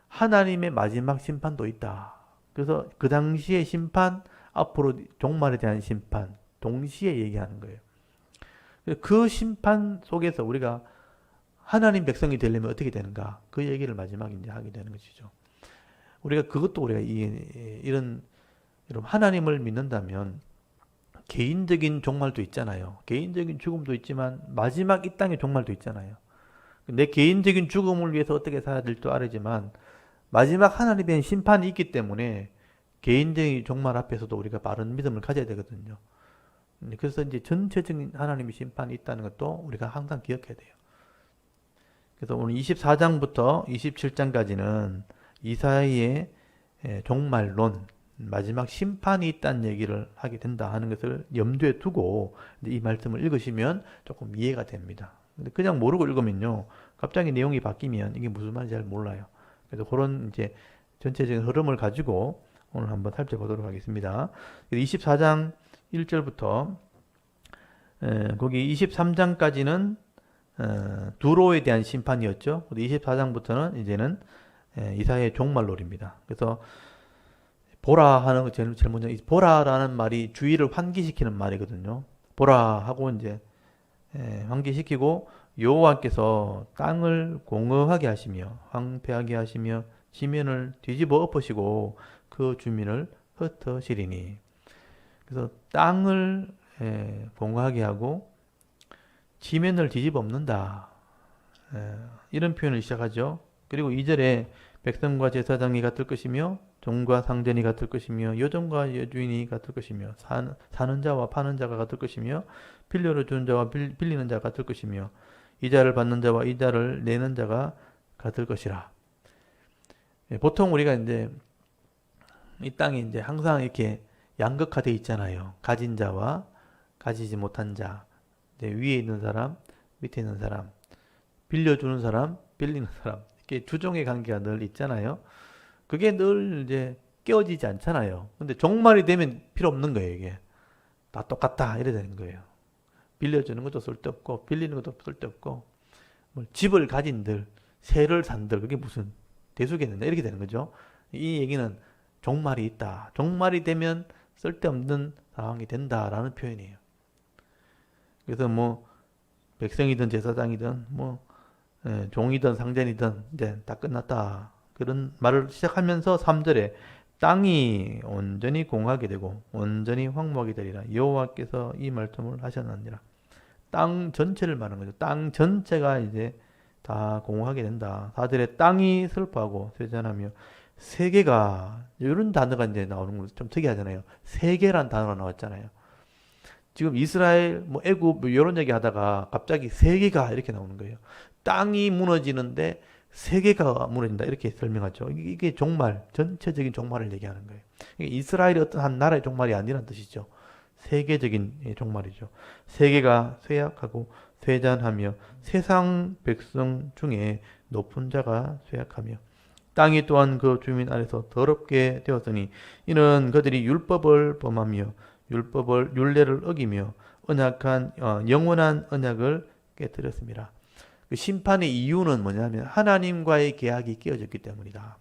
하나님의 마지막 심판도 있다. 그래서 그 당시의 심판, 앞으로 종말에 대한 심판 동시에 얘기하는 거예요. 그 심판 속에서 우리가 하나님 백성이 되려면 어떻게 되는가, 그 얘기를 마지막에 이제 하게 되는 것이죠. 우리가 이런 하나님을 믿는다면 개인적인 종말도 있잖아요. 개인적인 죽음도 있지만 마지막 이 땅의 종말도 있잖아요. 내 개인적인 죽음을 위해서 어떻게 살아야 될지 알지만 마지막 하나님의 심판이 있기 때문에 개인적인 종말 앞에서도 우리가 바른 믿음을 가져야 되거든요. 그래서 이제 전체적인 하나님의 심판이 있다는 것도 우리가 항상 기억해야 돼요. 그래서 오늘 24장부터 27장까지는 이사야의 종말론, 마지막 심판이 있다는 얘기를 하게 된다 하는 것을 염두에 두고 이 말씀을 읽으시면 조금 이해가 됩니다. 근데 그냥 모르고 읽으면요, 갑자기 내용이 바뀌면 이게 무슨 말인지 잘 몰라요. 그래서 그런 이제 전체적인 흐름을 가지고 오늘 한번 살펴보도록 하겠습니다. 24장 1절부터 거기 23장까지는 두로에 대한 심판이었죠. 24장부터는 이제는 이사야의 종말론입니다. 그래서 보라 하는 거 제일 먼저, 보라라는 말이 주의를 환기시키는 말이거든요. 보라 하고 이제 황폐시키고 여호와께서 땅을 공허하게 하시며 황폐하게 하시며 지면을 뒤집어 엎으시고 그 주민을 흩으시리니. 그래서 땅을 공허하게 하고 지면을 뒤집어 엎는다. 이런 표현을 시작하죠. 그리고 2절에 백성과 제사장이 같을 것이며 종과 상전이 같을 것이며 여종과 여주인이 같을 것이며 사는 자와 파는 자가 같을 것이며 빌려를 주는 자와 빌리는 자가 같을 것이며 이자를 받는 자와 이자를 내는 자가 같을 것이라. 보통 우리가 이제 이 땅이 이제 항상 이렇게 양극화되어 있잖아요. 가진 자와 가지지 못한 자, 위에 있는 사람, 밑에 있는 사람, 빌려주는 사람, 빌리는 사람, 이렇게 주종의 관계가 늘 있잖아요. 그게 늘 이제 깨어지지 않잖아요. 근데 종말이 되면 필요 없는 거예요, 이게. 다 똑같다, 이래 되는 거예요. 빌려주는 것도 쓸데없고, 빌리는 것도 쓸데없고, 뭐 집을 가진들, 새를 산들, 그게 무슨 대수겠느냐, 이렇게 되는 거죠. 이 얘기는 종말이 있다. 종말이 되면 쓸데없는 상황이 된다라는 표현이에요. 그래서 뭐, 백성이든 제사장이든, 뭐, 종이든 상전이든, 이제 다 끝났다. 그런 말을 시작하면서 3절에 땅이 온전히 공하게 되고 온전히 황무하게 되리라. 여호와께서 이 말씀을 하셨느니라. 땅 전체를 말하는 거죠. 땅 전체가 이제 다 공하게 된다. 4절에 땅이 슬퍼하고 쇠잔하며 세계가, 이런 단어가 이제 나오는 거 좀 특이하잖아요. 세계란 단어가 나왔잖아요. 지금 이스라엘, 뭐 애굽, 뭐 이런 얘기 하다가 갑자기 세계가 이렇게 나오는 거예요. 땅이 무너지는데 세계가 무너진다, 이렇게 설명하죠. 이게 종말, 전체적인 종말을 얘기하는 거예요. 이스라엘이 어떤 한 나라의 종말이 아니라는 뜻이죠. 세계적인 종말이죠. 세계가 쇠약하고 쇠잔하며 세상 백성 중에 높은 자가 쇠약하며 땅이 또한 그 주민 아래서 더럽게 되었으니 이는 그들이 율법을 범하며 율례를 어기며 언약한 영원한 언약을 깨뜨렸습니다. 그 심판의 이유는 뭐냐면 하나님과의 계약이 깨어졌기 때문이다.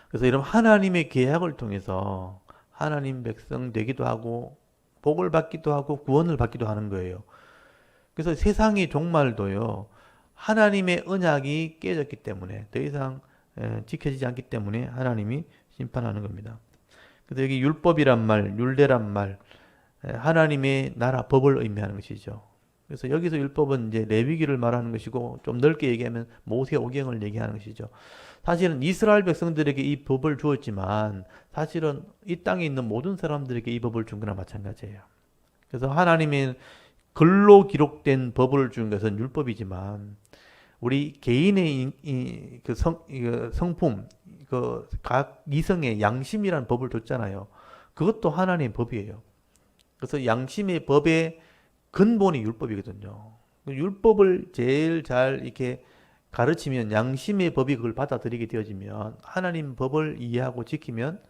그래서 이런 하나님의 계약을 통해서 하나님 백성 되기도 하고 복을 받기도 하고 구원을 받기도 하는 거예요. 그래서 세상의 종말도요, 하나님의 언약이 깨졌기 때문에 더 이상 지켜지지 않기 때문에 하나님이 심판하는 겁니다. 그래서 여기 율법이란 말, 율례란 말, 하나님의 나라 법을 의미하는 것이죠. 그래서 여기서 율법은 이제 레위기를 말하는 것이고, 좀 넓게 얘기하면 모세오경을 얘기하는 것이죠. 사실은 이스라엘 백성들에게 이 법을 주었지만 사실은 이 땅에 있는 모든 사람들에게 이 법을 준 거나 마찬가지예요. 그래서 하나님의 글로 기록된 법을 준 것은 율법이지만 우리 개인의 그 성품, 그 각 이성의 양심이라는 법을 줬잖아요. 그것도 하나님의 법이에요. 그래서 양심의 법의 근본이 율법이거든요. 율법을 제일 잘 이렇게 가르치면 양심의 법이 그걸 받아들이게 되어지면 하나님 법을 이해하고 지키면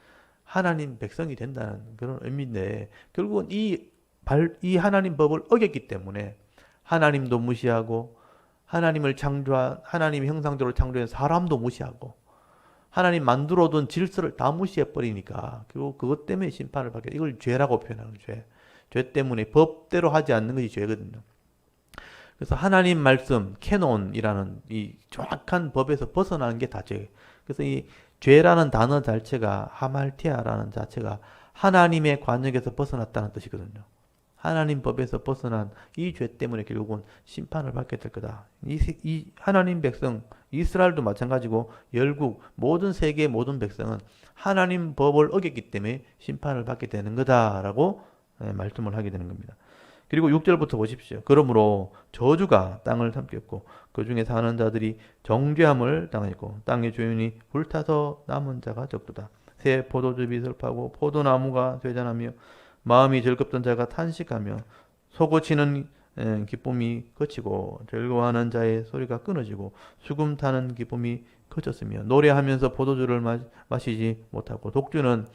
하나님 백성이 된다는 그런 의미인데, 결국은 이 하나님 법을 어겼기 때문에 하나님도 무시하고 하나님을 창조한, 하나님의 형상대로 창조한 사람도 무시하고 하나님 만들어둔 질서를 다 무시해버리니까 결국 그것 때문에 심판을 받게, 이걸 죄라고 표현하는 죄. 죄 때문에 법대로 하지 않는 것이 죄거든요. 그래서 하나님 말씀, 캐논이라는 이 정확한 법에서 벗어나는 게 다 죄. 그래서 이 죄라는 단어 자체가, 하말티아라는 자체가 하나님의 관역에서 벗어났다는 뜻이거든요. 하나님 법에서 벗어난 이 죄 때문에 결국은 심판을 받게 될 거다. 이 하나님 백성, 이스라엘도 마찬가지고 열국, 모든 세계 모든 백성은 하나님 법을 어겼기 때문에 심판을 받게 되는 거다라고 말씀을 하게 되는 겁니다. 그리고 6절부터 보십시오. 그러므로 저주가 땅을 삼켰고 그 중에 사는 자들이 정죄함을 당했고 땅의 주인이 불타서 남은 자가 적도다. 새 포도즙이 슬퍼하고 포도나무가 쇠잔하며 마음이 즐겁던 자가 탄식하며 솟구치는 기쁨이 그치고 즐거워하는 자의 소리가 끊어지고 수금 타는 기쁨이 그쳤으며 노래하면서 포도주를 마시지 못하고 독주는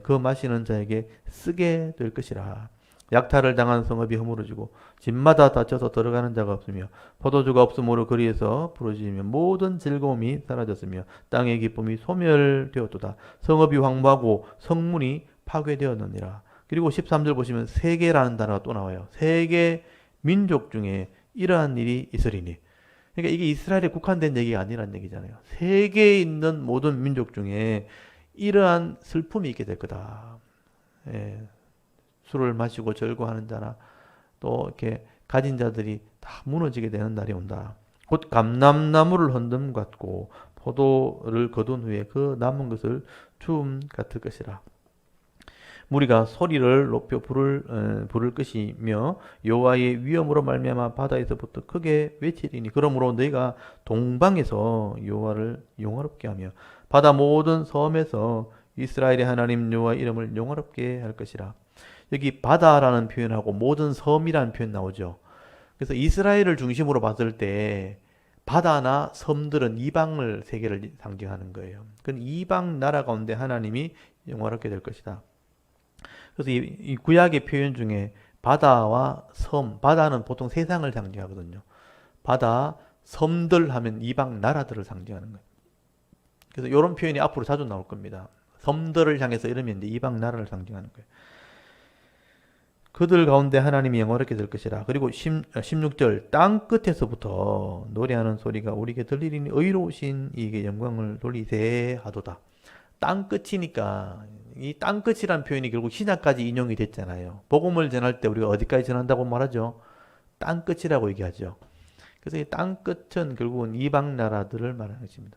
그 마시는 자에게 쓰게 될 것이라. 약탈을 당한 성읍이 허물어지고 집마다 닫혀서 들어가는 자가 없으며 포도주가 없으므로 거리에서 부러지며 모든 즐거움이 사라졌으며 땅의 기쁨이 소멸되었도다. 성읍이 황무하고 성문이 파괴되었느니라. 그리고 13절 보시면 세계라는 단어가 또 나와요. 세계 민족 중에 이러한 일이 있으리니. 그러니까 이게 이스라엘에 국한된 얘기가 아니란 얘기잖아요. 세계에 있는 모든 민족 중에 이러한 슬픔이 있게 될 거다. 예, 술을 마시고 절거하는 자나 또 이렇게 가진 자들이 다 무너지게 되는 날이 온다. 곧 감람나무를 흔듦 같고 포도를 거둔 후에 그 남은 것을 주움 같을 것이라. 무리가 소리를 높여 부를 것이며 여호와의 위엄으로 말미암아 바다에서부터 크게 외치리니 그러므로 너희가 동방에서 여호와를 영화롭게 하며 바다 모든 섬에서 이스라엘의 하나님 여호와 이름을 영화롭게 할 것이라. 여기 바다라는 표현하고 모든 섬이라는 표현 나오죠. 그래서 이스라엘을 중심으로 봤을 때 바다나 섬들은 이방을 세계를 상징하는 거예요. 그건 이방 나라 가운데 하나님이 영화롭게 될 것이다. 그래서 이 구약의 표현 중에 바다와 섬, 바다는 보통 세상을 상징하거든요. 바다, 섬들 하면 이방 나라들을 상징하는 거예요. 그래서 이런 표현이 앞으로 자주 나올 겁니다. 섬들을 향해서 이러면 이제 이방 나라를 상징하는 거예요. 그들 가운데 하나님이 영화롭게 될 것이라. 그리고 16절 땅 끝에서부터 노래하는 소리가 우리에게 들리리니 의로우신 이게 영광을 돌리세 하도다. 땅 끝이니까 이 땅 끝이란 표현이 결국 신약까지 인용이 됐잖아요. 복음을 전할 때 우리가 어디까지 전한다고 말하죠? 땅 끝이라고 얘기하죠. 그래서 이 땅 끝은 결국은 이방 나라들을 말하는 것입니다.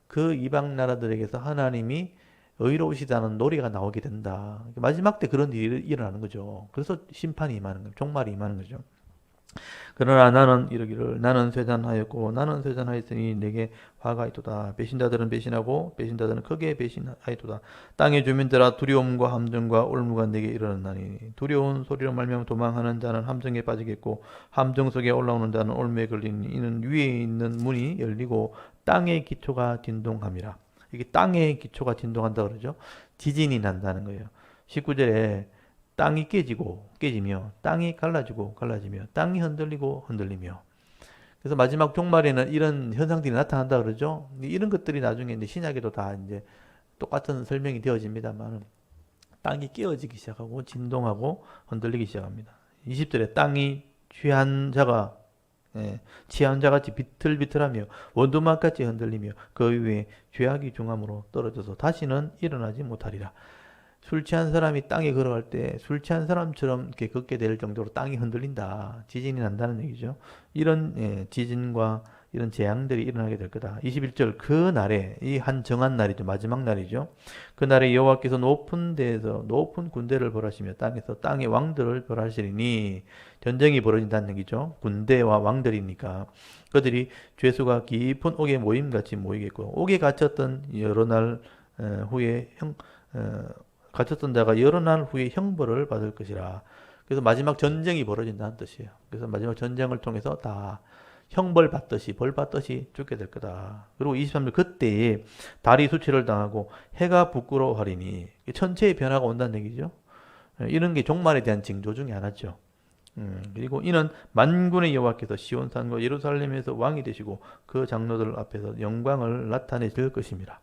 그 이방 나라들에게서 하나님이 의로우시다는 노래가 나오게 된다. 마지막 때 그런 일이 일어나는 거죠. 그래서 심판이 임하는 거죠. 종말이 임하는 거죠. 그러나 나는 이르기를 나는 쇠잔하였고 나는 쇠잔하였으니 내게 화가 있도다. 배신자들은 배신하고 배신자들은 크게 배신하였도다. 땅의 주민들아 두려움과 함정과 올무가 내게 이르렀나니 두려운 소리로 말미암아 도망하는 자는 함정에 빠지겠고 함정 속에 올라오는 자는 올무에 걸리니 이는 위에 있는 문이 열리고 땅의 기초가 진동함이라. 이게 땅의 기초가 진동한다 그러죠. 지진이 난다는 거예요. 19절에 땅이 깨지며 땅이 갈라지며 땅이 흔들리며 그래서 마지막 종말에는 이런 현상들이 나타난다 그러죠. 이런 것들이 나중에 이제 신약에도 다 이제 똑같은 설명이 되어집니다만 땅이 깨어지기 시작하고 진동하고 흔들리기 시작합니다. 20절에 땅이 취한 자같이 비틀비틀하며 원두막같이 흔들리며 그 위에 죄악이 중함으로 떨어져서 다시는 일어나지 못하리라. 술 취한 사람이 땅에 걸어갈 때 술 취한 사람처럼 이렇게 걷게 될 정도로 땅이 흔들린다. 지진이 난다는 얘기죠. 이런 지진과 이런 재앙들이 일어나게 될 거다. 21절 그 날에 이 한 정한 날이죠. 마지막 날이죠. 그 날에 여호와께서 높은 데에서 높은 군대를 벌하시며 땅에서 땅의 왕들을 벌하시리니 전쟁이 벌어진다는 얘기죠. 군대와 왕들이니까 그들이 죄수가 깊은 옥에 모임같이 모이겠고 옥에 갇혔던 여러 날 후에 갇혔던 자가 여러 날 후에 형벌을 받을 것이라. 그래서 마지막 전쟁이 벌어진다는 뜻이에요. 그래서 마지막 전쟁을 통해서 다 형벌 받듯이 벌 받듯이 죽게 될 거다. 그리고 23절 그때에 달이 수치를 당하고 해가 부끄러워하리니 천체의 변화가 온다는 얘기죠. 이런 게 종말에 대한 징조 중에 하나죠. 그리고 이는 만군의 여호와께서 시온산과 예루살렘에서 왕이 되시고 그 장로들 앞에서 영광을 나타내실 것입니다.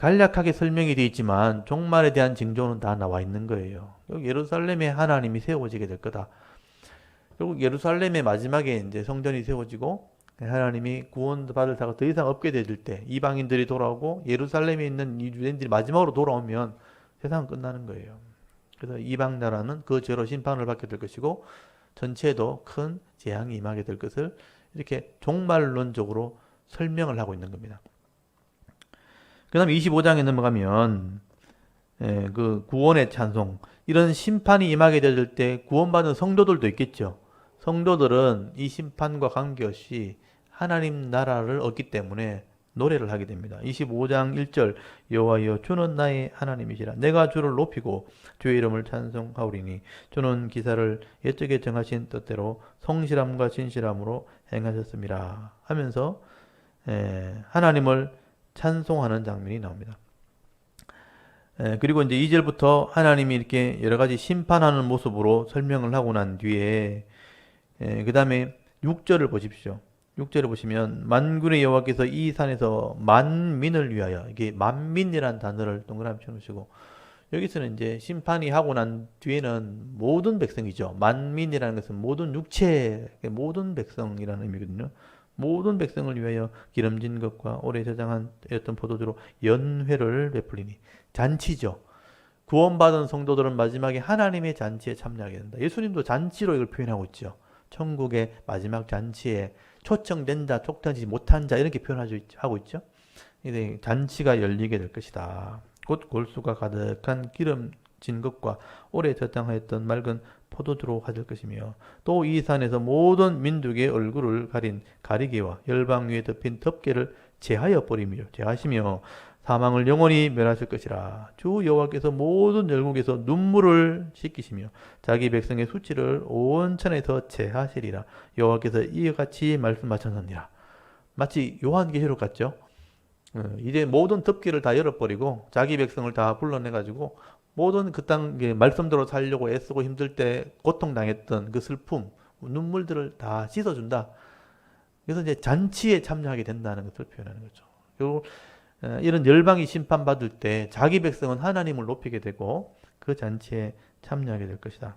간략하게 설명이 되어 있지만 종말에 대한 징조는 다 나와 있는 거예요. 예루살렘에 하나님이 세워지게 될 거다. 결국 예루살렘의 마지막에 이제 성전이 세워지고 하나님이 구원받을 자가 더 이상 없게 될 때 이방인들이 돌아오고 예루살렘에 있는 이 유대인들이 마지막으로 돌아오면 세상은 끝나는 거예요. 그래서 이방 나라는 그 죄로 심판을 받게 될 것이고 전체도 큰 재앙이 임하게 될 것을 이렇게 종말론적으로 설명을 하고 있는 겁니다. 그 다음에 25장에 넘어가면 그 구원의 찬송 이런 심판이 임하게 될 때 구원받은 성도들도 있겠죠. 성도들은 이 심판과 관계없이 하나님 나라를 얻기 때문에 노래를 하게 됩니다. 25장 1절 여호와여 주는 나의 하나님이시라 내가 주를 높이고 주의 이름을 찬송하오리니 주는 기사를 옛적에 정하신 뜻대로 성실함과 진실함으로 행하셨습니다 하면서 하나님을 찬송하는 장면이 나옵니다. 그리고 이제 2절부터 하나님이 이렇게 여러 가지 심판하는 모습으로 설명을 하고 난 뒤에 그 다음에 6절을 보십시오. 6절을 보시면 만군의 여호와께서 이 산에서 만민을 위하여 이게 만민이라는 단어를 동그라미 쳐놓으시고 여기서는 이제 심판이 하고 난 뒤에는 모든 백성이죠. 만민이라는 것은 모든 육체, 모든 백성이라는 의미거든요. 모든 백성을 위하여 기름진 것과 오래 저장한 어떤 포도주로 연회를 베풀리니 잔치죠. 구원받은 성도들은 마지막에 하나님의 잔치에 참여하게 된다. 예수님도 잔치로 이걸 표현하고 있죠. 천국의 마지막 잔치에 초청된 자, 초청하지 못한 자 이렇게 표현하고 있죠. 이제 잔치가 열리게 될 것이다. 곧 골수가 가득한 기름진 것과 오래 저장하였던 맑은 포도주로 가질 것이며 또 이 산에서 모든 민족의 얼굴을 가린 가리개와 열방 위에 덮인 덮개를 제하시며 사망을 영원히 멸하실 것이라. 주 여호와께서 모든 열국에서 눈물을 씻기시며 자기 백성의 수치를 온 천에서 제하시리라. 여호와께서 이와 같이 말씀하셨느니라. 마치 요한계시록 같죠? 이제 모든 덮개를 다 열어버리고 자기 백성을 다 불러내가지고 모든 그 땅 말씀대로 살려고 애쓰고 힘들 때 고통당했던 그 슬픔, 눈물들을 다 씻어준다. 그래서 이제 잔치에 참여하게 된다는 것을 표현하는 거죠. 그리고 이런 열방이 심판받을 때 자기 백성은 하나님을 높이게 되고 그 잔치에 참여하게 될 것이다.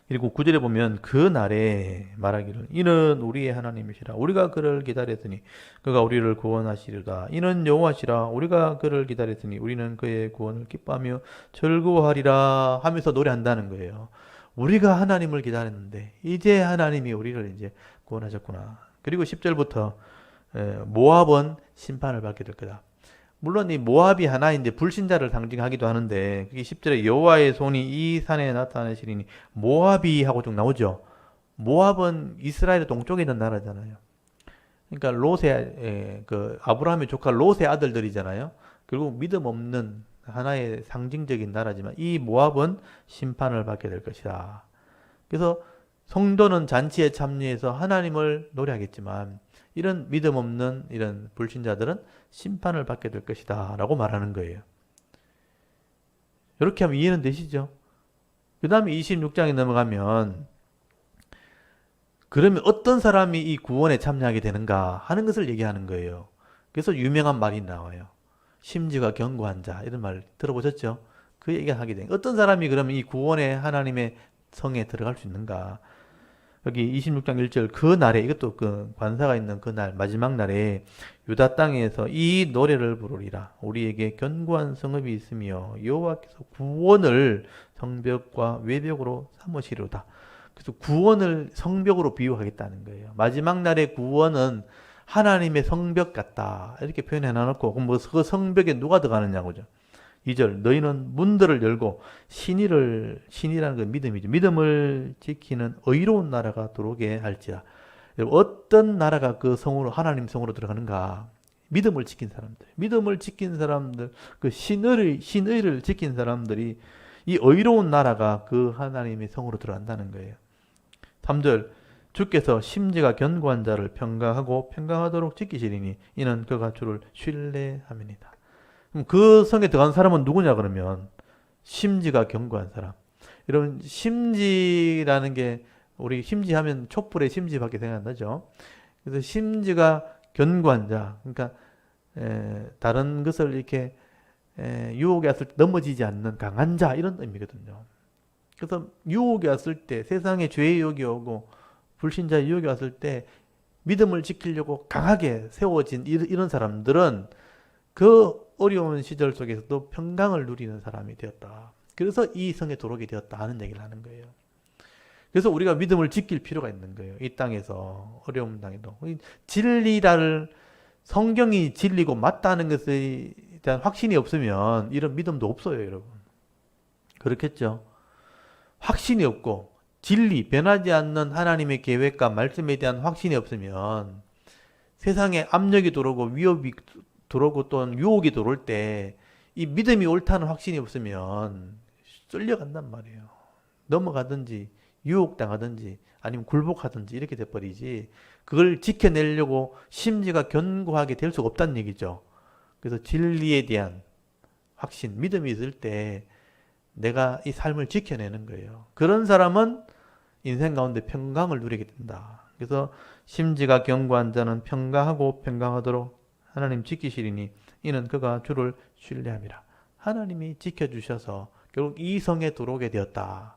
그리고 9절에 보면 그 날에 말하기를 이는 우리의 하나님이시라 우리가 그를 기다렸으니 그가 우리를 구원하시리로다. 이는 여호와시라 우리가 그를 기다렸으니 우리는 그의 구원을 기뻐하며 즐거워하리라 하면서 노래한다는 거예요. 우리가 하나님을 기다렸는데 이제 하나님이 우리를 이제 구원하셨구나. 그리고 10절부터 모압은 심판을 받게 될 거다. 물론 이 모압이 하나인데 불신자를 상징하기도 하는데 그게 10절에 여호와의 손이 이 산에 나타나시리니 모압이 하고 쭉 나오죠. 모압은 이스라엘의 동쪽에 있는 나라잖아요. 그러니까 롯의 그 아브라함의 조카 롯의 아들들이잖아요. 결국 믿음 없는 하나의 상징적인 나라지만 이 모압은 심판을 받게 될 것이다. 그래서 성도는 잔치에 참여해서 하나님을 노래하겠지만 이런 믿음 없는 이런 불신자들은 심판을 받게 될 것이다 라고 말하는 거예요. 이렇게 하면 이해는 되시죠? 그 다음에 26장에 넘어가면 그러면 어떤 사람이 이 구원에 참여하게 되는가 하는 것을 얘기하는 거예요. 그래서 유명한 말이 나와요. 심지가 견고한 자 이런 말 들어보셨죠? 그 얘기를 하게 되는 어떤 사람이 그러면 이 구원의 하나님의 성에 들어갈 수 있는가? 여기 26장 1절 그 날에 이것도 그 관사가 있는 그 날 마지막 날에 유다 땅에서 이 노래를 부르리라. 우리에게 견고한 성읍이 있으며 여호와께서 구원을 성벽과 외벽으로 삼으시리로다. 그래서 구원을 성벽으로 비유하겠다는 거예요. 마지막 날의 구원은 하나님의 성벽 같다. 이렇게 표현해 놔놓고 그럼 뭐 그 성벽에 누가 들어가느냐고죠. 2절 너희는 문들을 열고 신이라는 건 믿음이죠. 믿음을 지키는 의로운 나라가 들어오게 할지라. 어떤 나라가 그 성으로 하나님 성으로 들어가는가? 믿음을 지킨 사람들. 믿음을 지킨 사람들, 그 신의를 지킨 사람들이 이 의로운 나라가 그 하나님의 성으로 들어간다는 거예요. 3절 주께서 심지가 견고한 자를 평강하고 평강하도록 지키시리니 이는 그가 주를 신뢰함이니이다. 그럼 그 성에 들어간 사람은 누구냐 그러면 심지가 견고한 사람. 여러분 심지라는 게 우리 심지하면 촛불의 심지밖에 생각 안 나죠. 그래서 심지가 견고한 자. 그러니까 다른 것을 이렇게 유혹에 왔을 때 넘어지지 않는 강한 자 이런 의미거든요. 그래서 유혹이 왔을 때 세상에 죄의 유혹이 오고 불신자의 유혹이 왔을 때 믿음을 지키려고 강하게 세워진 이런 사람들은 그 어려운 시절 속에서도 평강을 누리는 사람이 되었다. 그래서 이 성에 들어오게 되었다 하는 얘기를 하는 거예요. 그래서 우리가 믿음을 지킬 필요가 있는 거예요. 이 땅에서 어려운 땅에도 진리를 성경이 진리고 맞다는 것에 대한 확신이 없으면 이런 믿음도 없어요, 여러분. 그렇겠죠? 확신이 없고 진리, 변하지 않는 하나님의 계획과 말씀에 대한 확신이 없으면 세상에 압력이 들어오고 위협이 들어오고 또는 유혹이 들어올 때 이 믿음이 옳다는 확신이 없으면 쏠려간단 말이에요. 넘어가든지 유혹당하든지 아니면 굴복하든지 이렇게 돼버리지 그걸 지켜내려고 심지가 견고하게 될 수가 없다는 얘기죠. 그래서 진리에 대한 확신, 믿음이 있을 때 내가 이 삶을 지켜내는 거예요. 그런 사람은 인생 가운데 평강을 누리게 된다. 그래서 심지가 견고한 자는 평강하고 평강하도록 하나님 지키시리니 이는 그가 주를 신뢰함이라. 하나님이 지켜주셔서 결국 이 성에 들어오게 되었다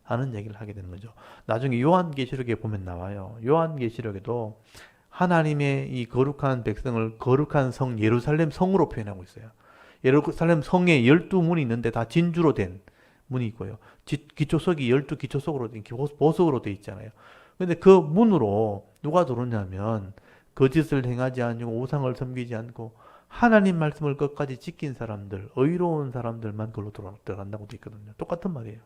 하는 얘기를 하게 되는 거죠. 나중에 요한계시록에 보면 나와요. 요한계시록에도 하나님의 이 거룩한 백성을 거룩한 성 예루살렘 성으로 표현하고 있어요. 예루살렘 성에 12문이 있는데 다 진주로 된 문이 있고요. 기초석이 12기초석으로 된 보석으로 되어 있잖아요. 근데 그 문으로 누가 들어오냐면 거짓을 행하지 않고 우상을 섬기지 않고 하나님 말씀을 끝까지 지킨 사람들, 의로운 사람들만 그걸로 들어간다고 되어 있거든요. 똑같은 말이에요.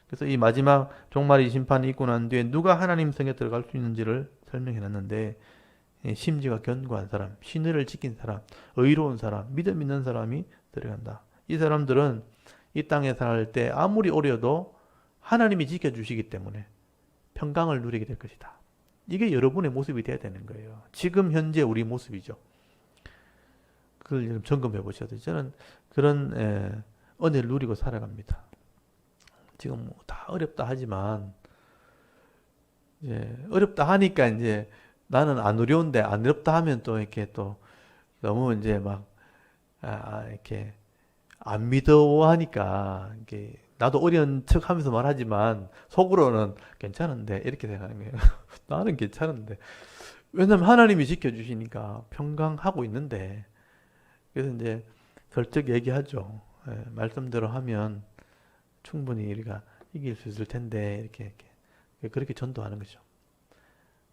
그래서 이 마지막 종말의 심판이 있고 난 뒤에 누가 하나님 성에 들어갈 수 있는지를 설명해 놨는데, 심지가 견고한 사람, 신의를 지킨 사람, 의로운 사람, 믿음 있는 사람이 들어간다. 이 사람들은 이 땅에 살 때 아무리 어려도 하나님이 지켜주시기 때문에 평강을 누리게 될 것이다. 이게 여러분의 모습이 돼야 되는 거예요. 지금 현재 우리 모습이죠. 그걸 좀 점검해 보셔야 돼요. 저는 그런 은혜를 누리고 살아갑니다. 지금 뭐 다 어렵다 하지만 이제 어렵다 하니까 이제 나는 안 어려운데 안 어렵다 하면 또 이렇게 또 너무 이제 막 이렇게 안 믿어하니까 이게 나도 어려운 척하면서 말하지만 속으로는 괜찮은데 이렇게 생각하는 거예요. 나는 괜찮은데 왜냐면 하나님이 지켜주시니까 평강하고 있는데. 그래서 이제 설득 얘기하죠. 말씀대로 하면 충분히 우리가 이길 수 있을 텐데 이렇게 그렇게 전도하는 거죠.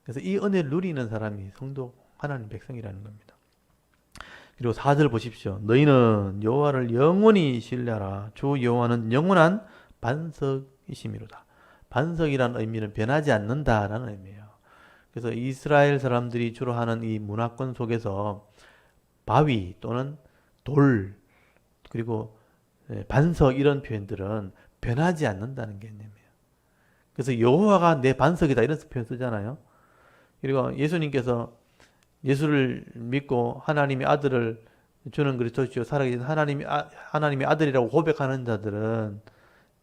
그래서 이 은혜를 누리는 사람이 성도 하나님 백성이라는 겁니다. 그리고 4절 보십시오. 너희는 여호와를 영원히 신뢰하라. 주 여호와는 영원한 반석이심이로다. 반석이라는 의미는 변하지 않는다라는 의미예요. 그래서 이스라엘 사람들이 주로 하는 이 문화권 속에서 바위 또는 돌 그리고 반석 이런 표현들은 변하지 않는다는 개념이에요. 그래서 여호와가 내 반석이다 이런 표현 쓰잖아요. 그리고 예수님께서 예수를 믿고 하나님의 아들을 주는 그리스도시요 살아계신 하나님의 아들이라고 고백하는 자들은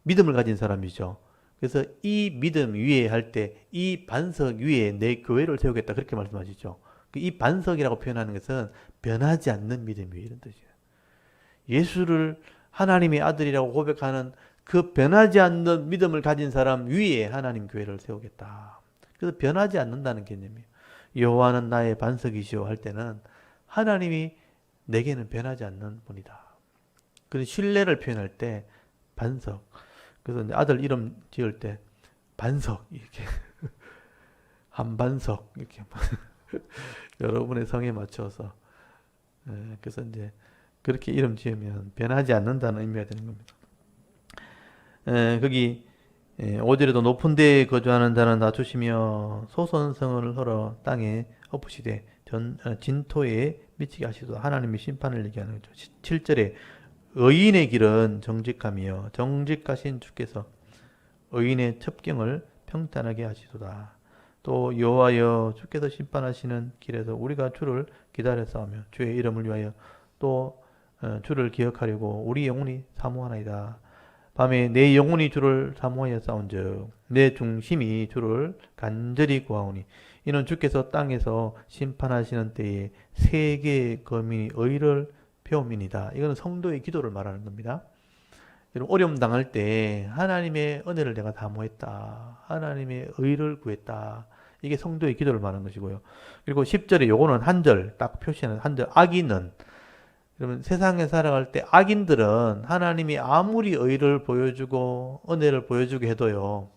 믿음을 가진 사람이죠. 그래서 이 믿음 위에 할 때 이 반석 위에 내 교회를 세우겠다 그렇게 말씀하시죠. 이 반석이라고 표현하는 것은 변하지 않는 믿음 위에 이런 뜻이에요. 예수를 하나님의 아들이라고 고백하는 그 변하지 않는 믿음을 가진 사람 위에 하나님 교회를 세우겠다. 그래서 변하지 않는다는 개념이에요. 여호와는 나의 반석이시오 할 때는 하나님이 내게는 변하지 않는 분이다. 그런 신뢰를 표현할 때 반석. 그래서 이제 아들 이름 지을 때 반석 이렇게 한반석 이렇게 여러분의 성에 맞춰서 그래서 이제 그렇게 이름 지으면 변하지 않는다는 의미가 되는 겁니다. 거기 5절에도 높은 데에 거주하는 자는 낮추시며 소선성을 헐어 땅에 엎으시되 진토에 미치게 하시소서. 하나님의 심판을 얘기하는 거죠. 7절에 의인의 길은 정직하며 정직하신 주께서 의인의 첩경을 평탄하게 하시소다. 또 여호와여 주께서 심판하시는 길에서 우리가 주를 기다렸사오며 주의 이름을 위하여 또 주를 기억하려고 우리 영혼이 사모하나이다. 밤에 내 영혼이 주를 사모하여 싸운즉 내 중심이 주를 간절히 구하오니 이는 주께서 땅에서 심판하시는 때에 세계의 거민이 의를 배움이니다. 이거는 성도의 기도를 말하는 겁니다. 어려움 당할 때 하나님의 은혜를 내가 사모했다. 하나님의 의를 구했다. 이게 성도의 기도를 말하는 것이고요. 그리고 10절에 요거는 한 절 딱 표시하는 한 절 악인은 그러면 세상에 살아갈 때 악인들은 하나님이 아무리 의를 보여주고 은혜를 보여주게 해도요.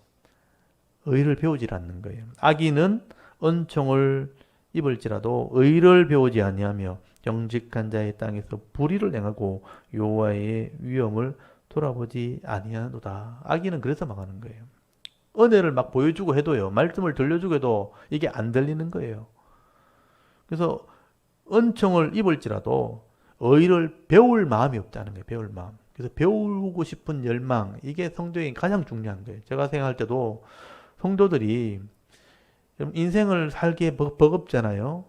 의를 배우질 않는 거예요. 악인은 은총을 입을지라도 의를 배우지 아니하며 정직한 자의 땅에서 불의를 행하고 여호와의 위엄을 돌아보지 아니하노다. 악인은 그래서 망하는 거예요. 은혜를 막 보여주고 해도요. 말씀을 들려주고 해도 이게 안 들리는 거예요. 그래서 은총을 입을지라도 의를 배울 마음이 없다는 거예요. 배울 마음. 그래서 배우고 싶은 열망 이게 성도에게 가장 중요한 거예요. 제가 생각할 때도 성도들이 인생을 살기에 버겁잖아요.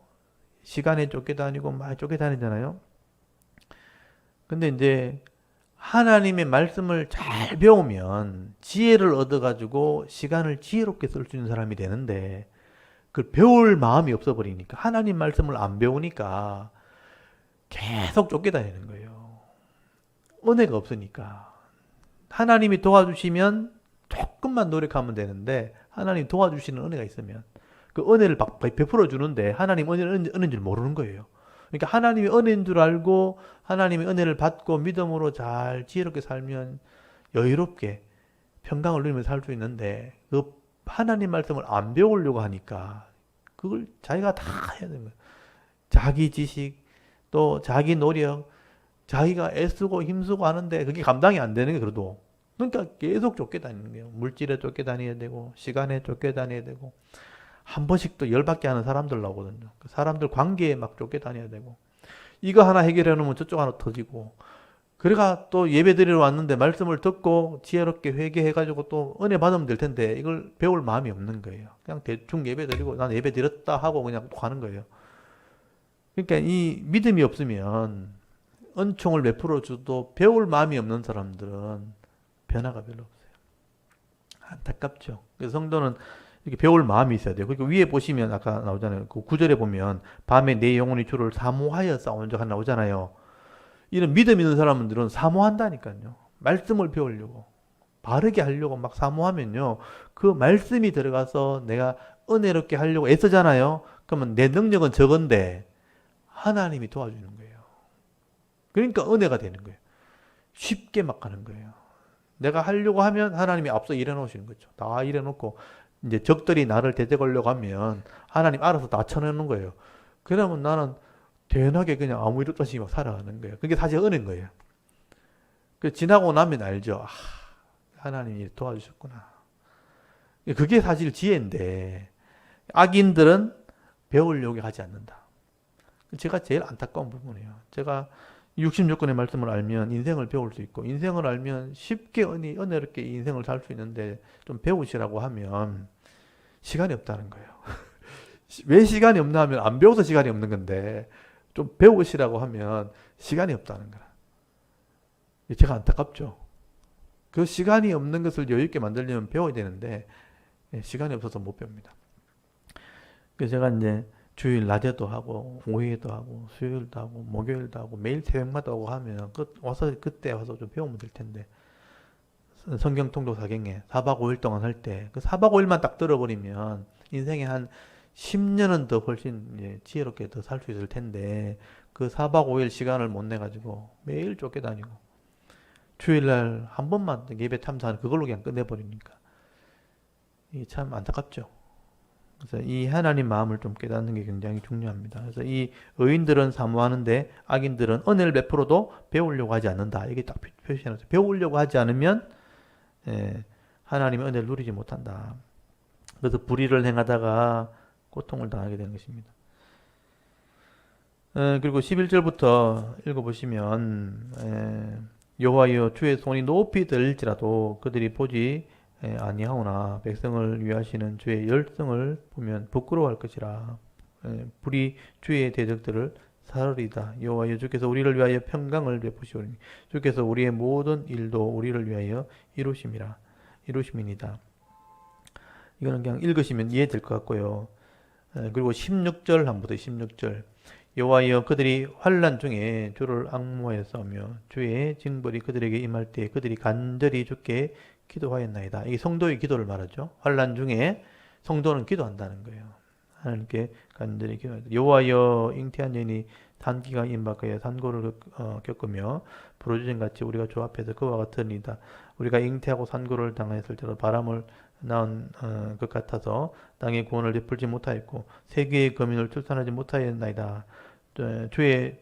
시간에 쫓겨다니고 막 쫓겨다니잖아요. 근데 이제 하나님의 말씀을 잘 배우면 지혜를 얻어가지고 시간을 지혜롭게 쓸 수 있는 사람이 되는데 그걸 배울 마음이 없어버리니까 하나님 말씀을 안 배우니까 계속 쫓겨다니는 거예요. 은혜가 없으니까. 하나님이 도와주시면 조금만 노력하면 되는데 하나님 도와주시는 은혜가 있으면 그 은혜를 베풀어 주는데 하나님 은혜인 줄 모르는 거예요. 그러니까 하나님이 은혜인 줄 알고 하나님의 은혜를 받고 믿음으로 잘 지혜롭게 살면 여유롭게 평강을 누리면서 살 수 있는데 그 하나님 말씀을 안 배우려고 하니까 그걸 자기가 다 해야 되는 거예요. 자기 지식 또 자기 노력 자기가 애쓰고 힘쓰고 하는데 그게 감당이 안 되는 게 그래도 그러니까 계속 쫓겨다니는 거예요. 물질에 쫓겨다녀야 되고 시간에 쫓겨다녀야 되고 한 번씩 또 열받게 하는 사람들 나오거든요. 그 사람들 관계에 막 쫓겨다녀야 되고 이거 하나 해결해 놓으면 저쪽 하나 터지고 그래가 또 예배 드리러 왔는데 말씀을 듣고 지혜롭게 회개해가지고 또 은혜 받으면 될 텐데 이걸 배울 마음이 없는 거예요. 그냥 대충 예배 드리고 난 예배 드렸다 하고 그냥 가는 거예요. 그러니까 이 믿음이 없으면 은총을 베풀어 줘도 배울 마음이 없는 사람들은 변화가 별로 없어요. 안타깝죠. 그래서 성도는 이렇게 배울 마음이 있어야 돼요. 그러니까 위에 보시면 아까 나오잖아요. 그 9절에 보면 밤에 내 영혼이 주를 사모하여 싸운 적 하나 나오잖아요. 이런 믿음 있는 사람들은 사모한다니까요. 말씀을 배우려고 바르게 하려고 막 사모하면요. 그 말씀이 들어가서 내가 은혜롭게 하려고 애쓰잖아요. 그러면 내 능력은 적은데 하나님이 도와주는 거예요. 그러니까 은혜가 되는 거예요. 쉽게 막 가는 거예요. 내가 하려고 하면 하나님이 앞서 일해놓으시는 거죠. 다 일해놓고 이제 적들이 나를 대적하려고 하면 하나님 알아서 다 쳐내는 거예요. 그러면 나는 대연하게 그냥 아무 일 없다시피 막 살아가는 거예요. 그게 사실 은혜인 거예요. 그 지나고 나면 알죠. 하나님이 도와주셨구나. 그게 사실 지혜인데 악인들은 배우려고 하지 않는다. 제가 제일 안타까운 부분이에요. 제가 66권의 말씀을 알면 인생을 배울 수 있고 인생을 알면 쉽게 은혜롭게 인생을 살 수 있는데 좀 배우시라고 하면 시간이 없다는 거예요. 왜 시간이 없나 하면 안 배워서 시간이 없는 건데 좀 배우시라고 하면 시간이 없다는 거라. 제가 안타깝죠. 그 시간이 없는 것을 여유 있게 만들려면 배워야 되는데 시간이 없어서 못 배웁니다. 그래서 제가 이제 주일 낮에도 하고 오후에도 하고 수요일도 하고 목요일도 하고 매일 새벽마다 오고 하면 그때 와서 좀 배우면 될 텐데 성경 통독 4경에 4박 5일 동안 할 때 그 4박 5일만 딱 들어버리면 인생에 한 10년은 더 훨씬 지혜롭게 더 살 수 있을 텐데 그 4박 5일 시간을 못 내가지고 매일 쫓겨다니고 주일날 한 번만 예배 참사하는 그걸로 그냥 끝내버리니까 이게 참 안타깝죠. 그래서 이 하나님 마음을 좀 깨닫는 게 굉장히 중요합니다. 그래서 이 의인들은 사모하는데 악인들은 은혜를 베풀어도 배우려고 하지 않는다. 이게 딱 표시해놨어요. 배우려고 하지 않으면 하나님의 은혜를 누리지 못한다. 그래서 불의를 행하다가 고통을 당하게 되는 것입니다. 그리고 11절부터 읽어보시면 여호와여 주의 손이 높이 들지라도 그들이 보지 아니하오나 백성을 위하시는 주의 열성을 보면 부끄러워할 것이라. 불이 주의 대적들을 사르리다. 여호와여 주께서 우리를 위하여 평강을 베푸시오니 주께서 우리의 모든 일도 우리를 위하여 이루심이니다. 이거는 그냥 읽으시면 이해될 것 같고요. 그리고 16절 한번 보세요. 16절 여호와여 그들이 환난 중에 주를 앙모하여 싸우며 주의 징벌이 그들에게 임할 때 그들이 간절히 주께 기도하였나이다. 이게 성도의 기도를 말하죠. 환난 중에 성도는 기도한다는 거예요. 하나님께 간절히 기도한다. 여호와여 잉태한 여인이 단기가 임박하여 산고를 겪으며 부르짖은 같이 우리가 주 앞에서 그와 같으니이다. 우리가 잉태하고 산고를 당했을 때로 바람을 낳은 것 같아서 땅의 구원을 베풀지 못하였고 세계의 거민을 출산하지 못하였나이다. 주의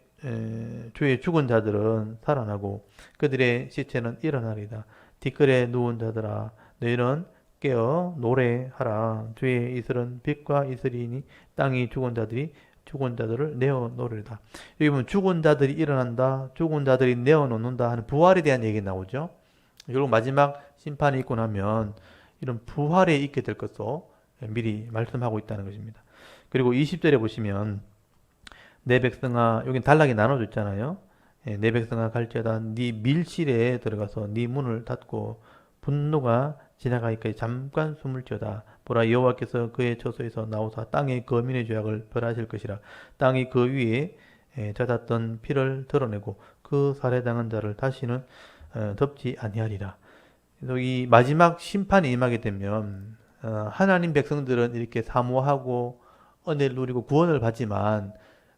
죽은 자들은 살아나고 그들의 시체는 일어나리다. 뒷글에 누운 자들아 너희는 깨어 노래하라. 주의 이슬은 빛과 이슬이니 땅이 죽은 자들을 내어놓으리다. 여기 보면 죽은 자들이 일어난다, 죽은 자들이 내어놓는다 하는 부활에 대한 얘기 나오죠. 결국 마지막 심판이 있고 나면 이런 부활에 있게 될 것도 미리 말씀하고 있다는 것입니다. 그리고 20절에 보시면 내 백성아, 여긴 단락이 나눠져 있잖아요. 내 백성아 갈지어다 네 밀실에 들어가서 네 문을 닫고 분노가 지나가기까지 잠깐 숨을 쉬어다. 보라 여호와께서 그의 처소에서 나오사 땅의 거민의 죄악을 벌하실 것이라. 땅이 그 위에 젖었던 피를 드러내고 그 살해당한 자를 다시는 덮지 아니하리라. 그래서 이 마지막 심판이 임하게 되면 하나님 백성들은 이렇게 사모하고 은혜를 누리고 구원을 받지만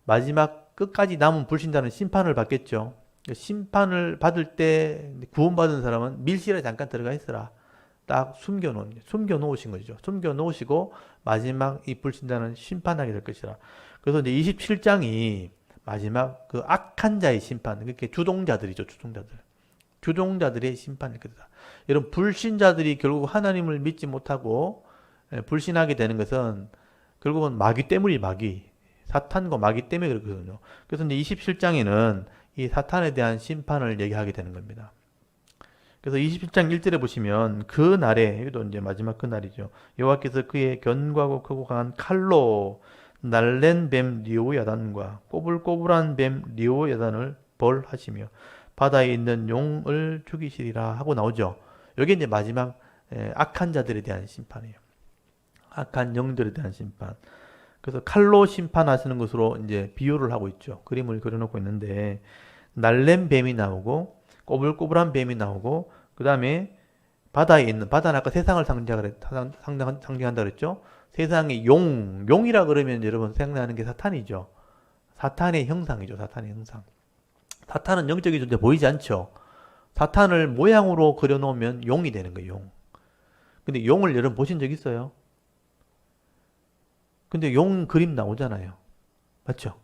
마지막 끝까지 남은 불신자는 심판을 받겠죠. 심판을 받을 때 구원받은 사람은 밀실에 잠깐 들어가 있어라. 딱 숨겨놓으신 거죠. 숨겨놓으시고 마지막 이 불신자는 심판하게 될 것이라. 그래서 이제 27장이 마지막 그 악한 자의 심판, 그게 주동자들이죠, 주동자들. 주동자들의 심판일 것이다. 이런 불신자들이 결국 하나님을 믿지 못하고 불신하게 되는 것은 결국은 마귀 때문이 마귀. 사탄과 마귀 때문에 그렇거든요. 그래서 이제 27장에는 이 사탄에 대한 심판을 얘기하게 되는 겁니다. 그래서 27장 1절에 보시면 그 날에, 여기도 이제 마지막 그 날이죠. 여호와께서 그의 견고하고 크고 강한 칼로 날랜 뱀 리오야단과 꼬불꼬불한 뱀 리오야단을 벌하시며 바다에 있는 용을 죽이시리라 하고 나오죠. 여기 이제 마지막 악한 자들에 대한 심판이에요. 악한 영들에 대한 심판. 그래서 칼로 심판하시는 것으로 이제 비유를 하고 있죠. 그림을 그려놓고 있는데 날랜 뱀이 나오고 꼬불꼬불한 뱀이 나오고 그 다음에 바다에 있는 바다는 아까 세상을 상징한다 그랬죠. 세상의 용이라 그러면 여러분 생각나는 게 사탄이죠. 사탄의 형상이죠. 사탄의 형상. 사탄은 영적인 존재 보이지 않죠. 사탄을 모양으로 그려놓으면 용이 되는 거예요. 용. 근데 용을 여러분 보신 적 있어요? 근데 용 그림 나오잖아요. 맞죠?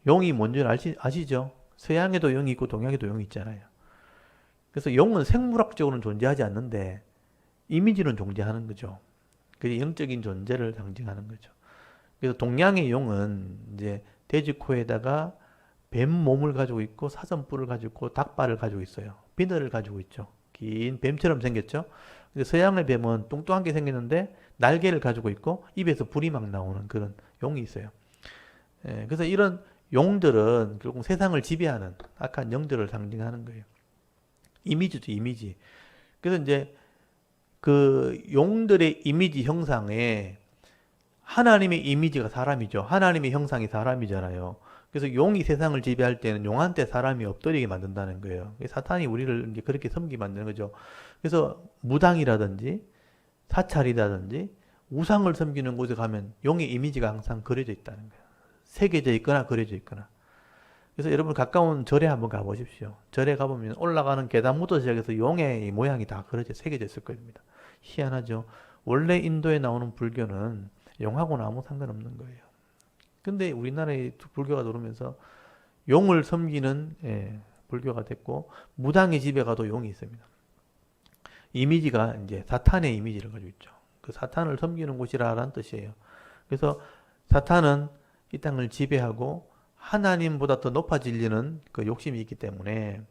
용이 뭔지 아시죠? 서양에도 용이 있고 동양에도 용이 있잖아요. 그래서 용은 생물학적으로는 존재하지 않는데 이미지는 존재하는 거죠. 그게 영적인 존재를 상징하는 거죠. 그래서 동양의 용은 이제 돼지코에다가 뱀 몸을 가지고 있고 사슴뿔을 가지고 있고 닭발을 가지고 있어요. 비늘을 가지고 있죠. 긴 뱀처럼 생겼죠. 근데 서양의 뱀은 뚱뚱한 게 생겼는데 날개를 가지고 있고 입에서 불이 막 나오는 그런 용이 있어요. 그래서 이런 용들은 결국 세상을 지배하는 악한 영들을 상징하는 거예요. 이미지죠, 이미지. 그래서 이제 그 용들의 이미지 형상에 하나님의 이미지가 사람이죠. 하나님의 형상이 사람이잖아요. 그래서 용이 세상을 지배할 때는 용한테 사람이 엎드리게 만든다는 거예요. 사탄이 우리를 이제 그렇게 섬기게 만드는 거죠. 그래서 무당이라든지 사찰이라든지 우상을 섬기는 곳에 가면 용의 이미지가 항상 그려져 있다는 거예요. 새겨져 있거나 그려져 있거나. 그래서 여러분 가까운 절에 한번 가보십시오. 절에 가보면 올라가는 계단부터 시작해서 용의 모양이 다 그려져 새겨져 있을 겁니다. 희한하죠. 원래 인도에 나오는 불교는 용하고는 아무 상관없는 거예요. 근데 우리나라의 불교가 들어오면서 용을 섬기는 불교가 됐고 무당의 집에 가도 용이 있습니다. 이미지가 이제 사탄의 이미지를 가지고 있죠. 그 사탄을 섬기는 곳이라는 뜻이에요. 그래서 사탄은 이 땅을 지배하고 하나님보다 더 높아지려는 그 욕심이 있기 때문에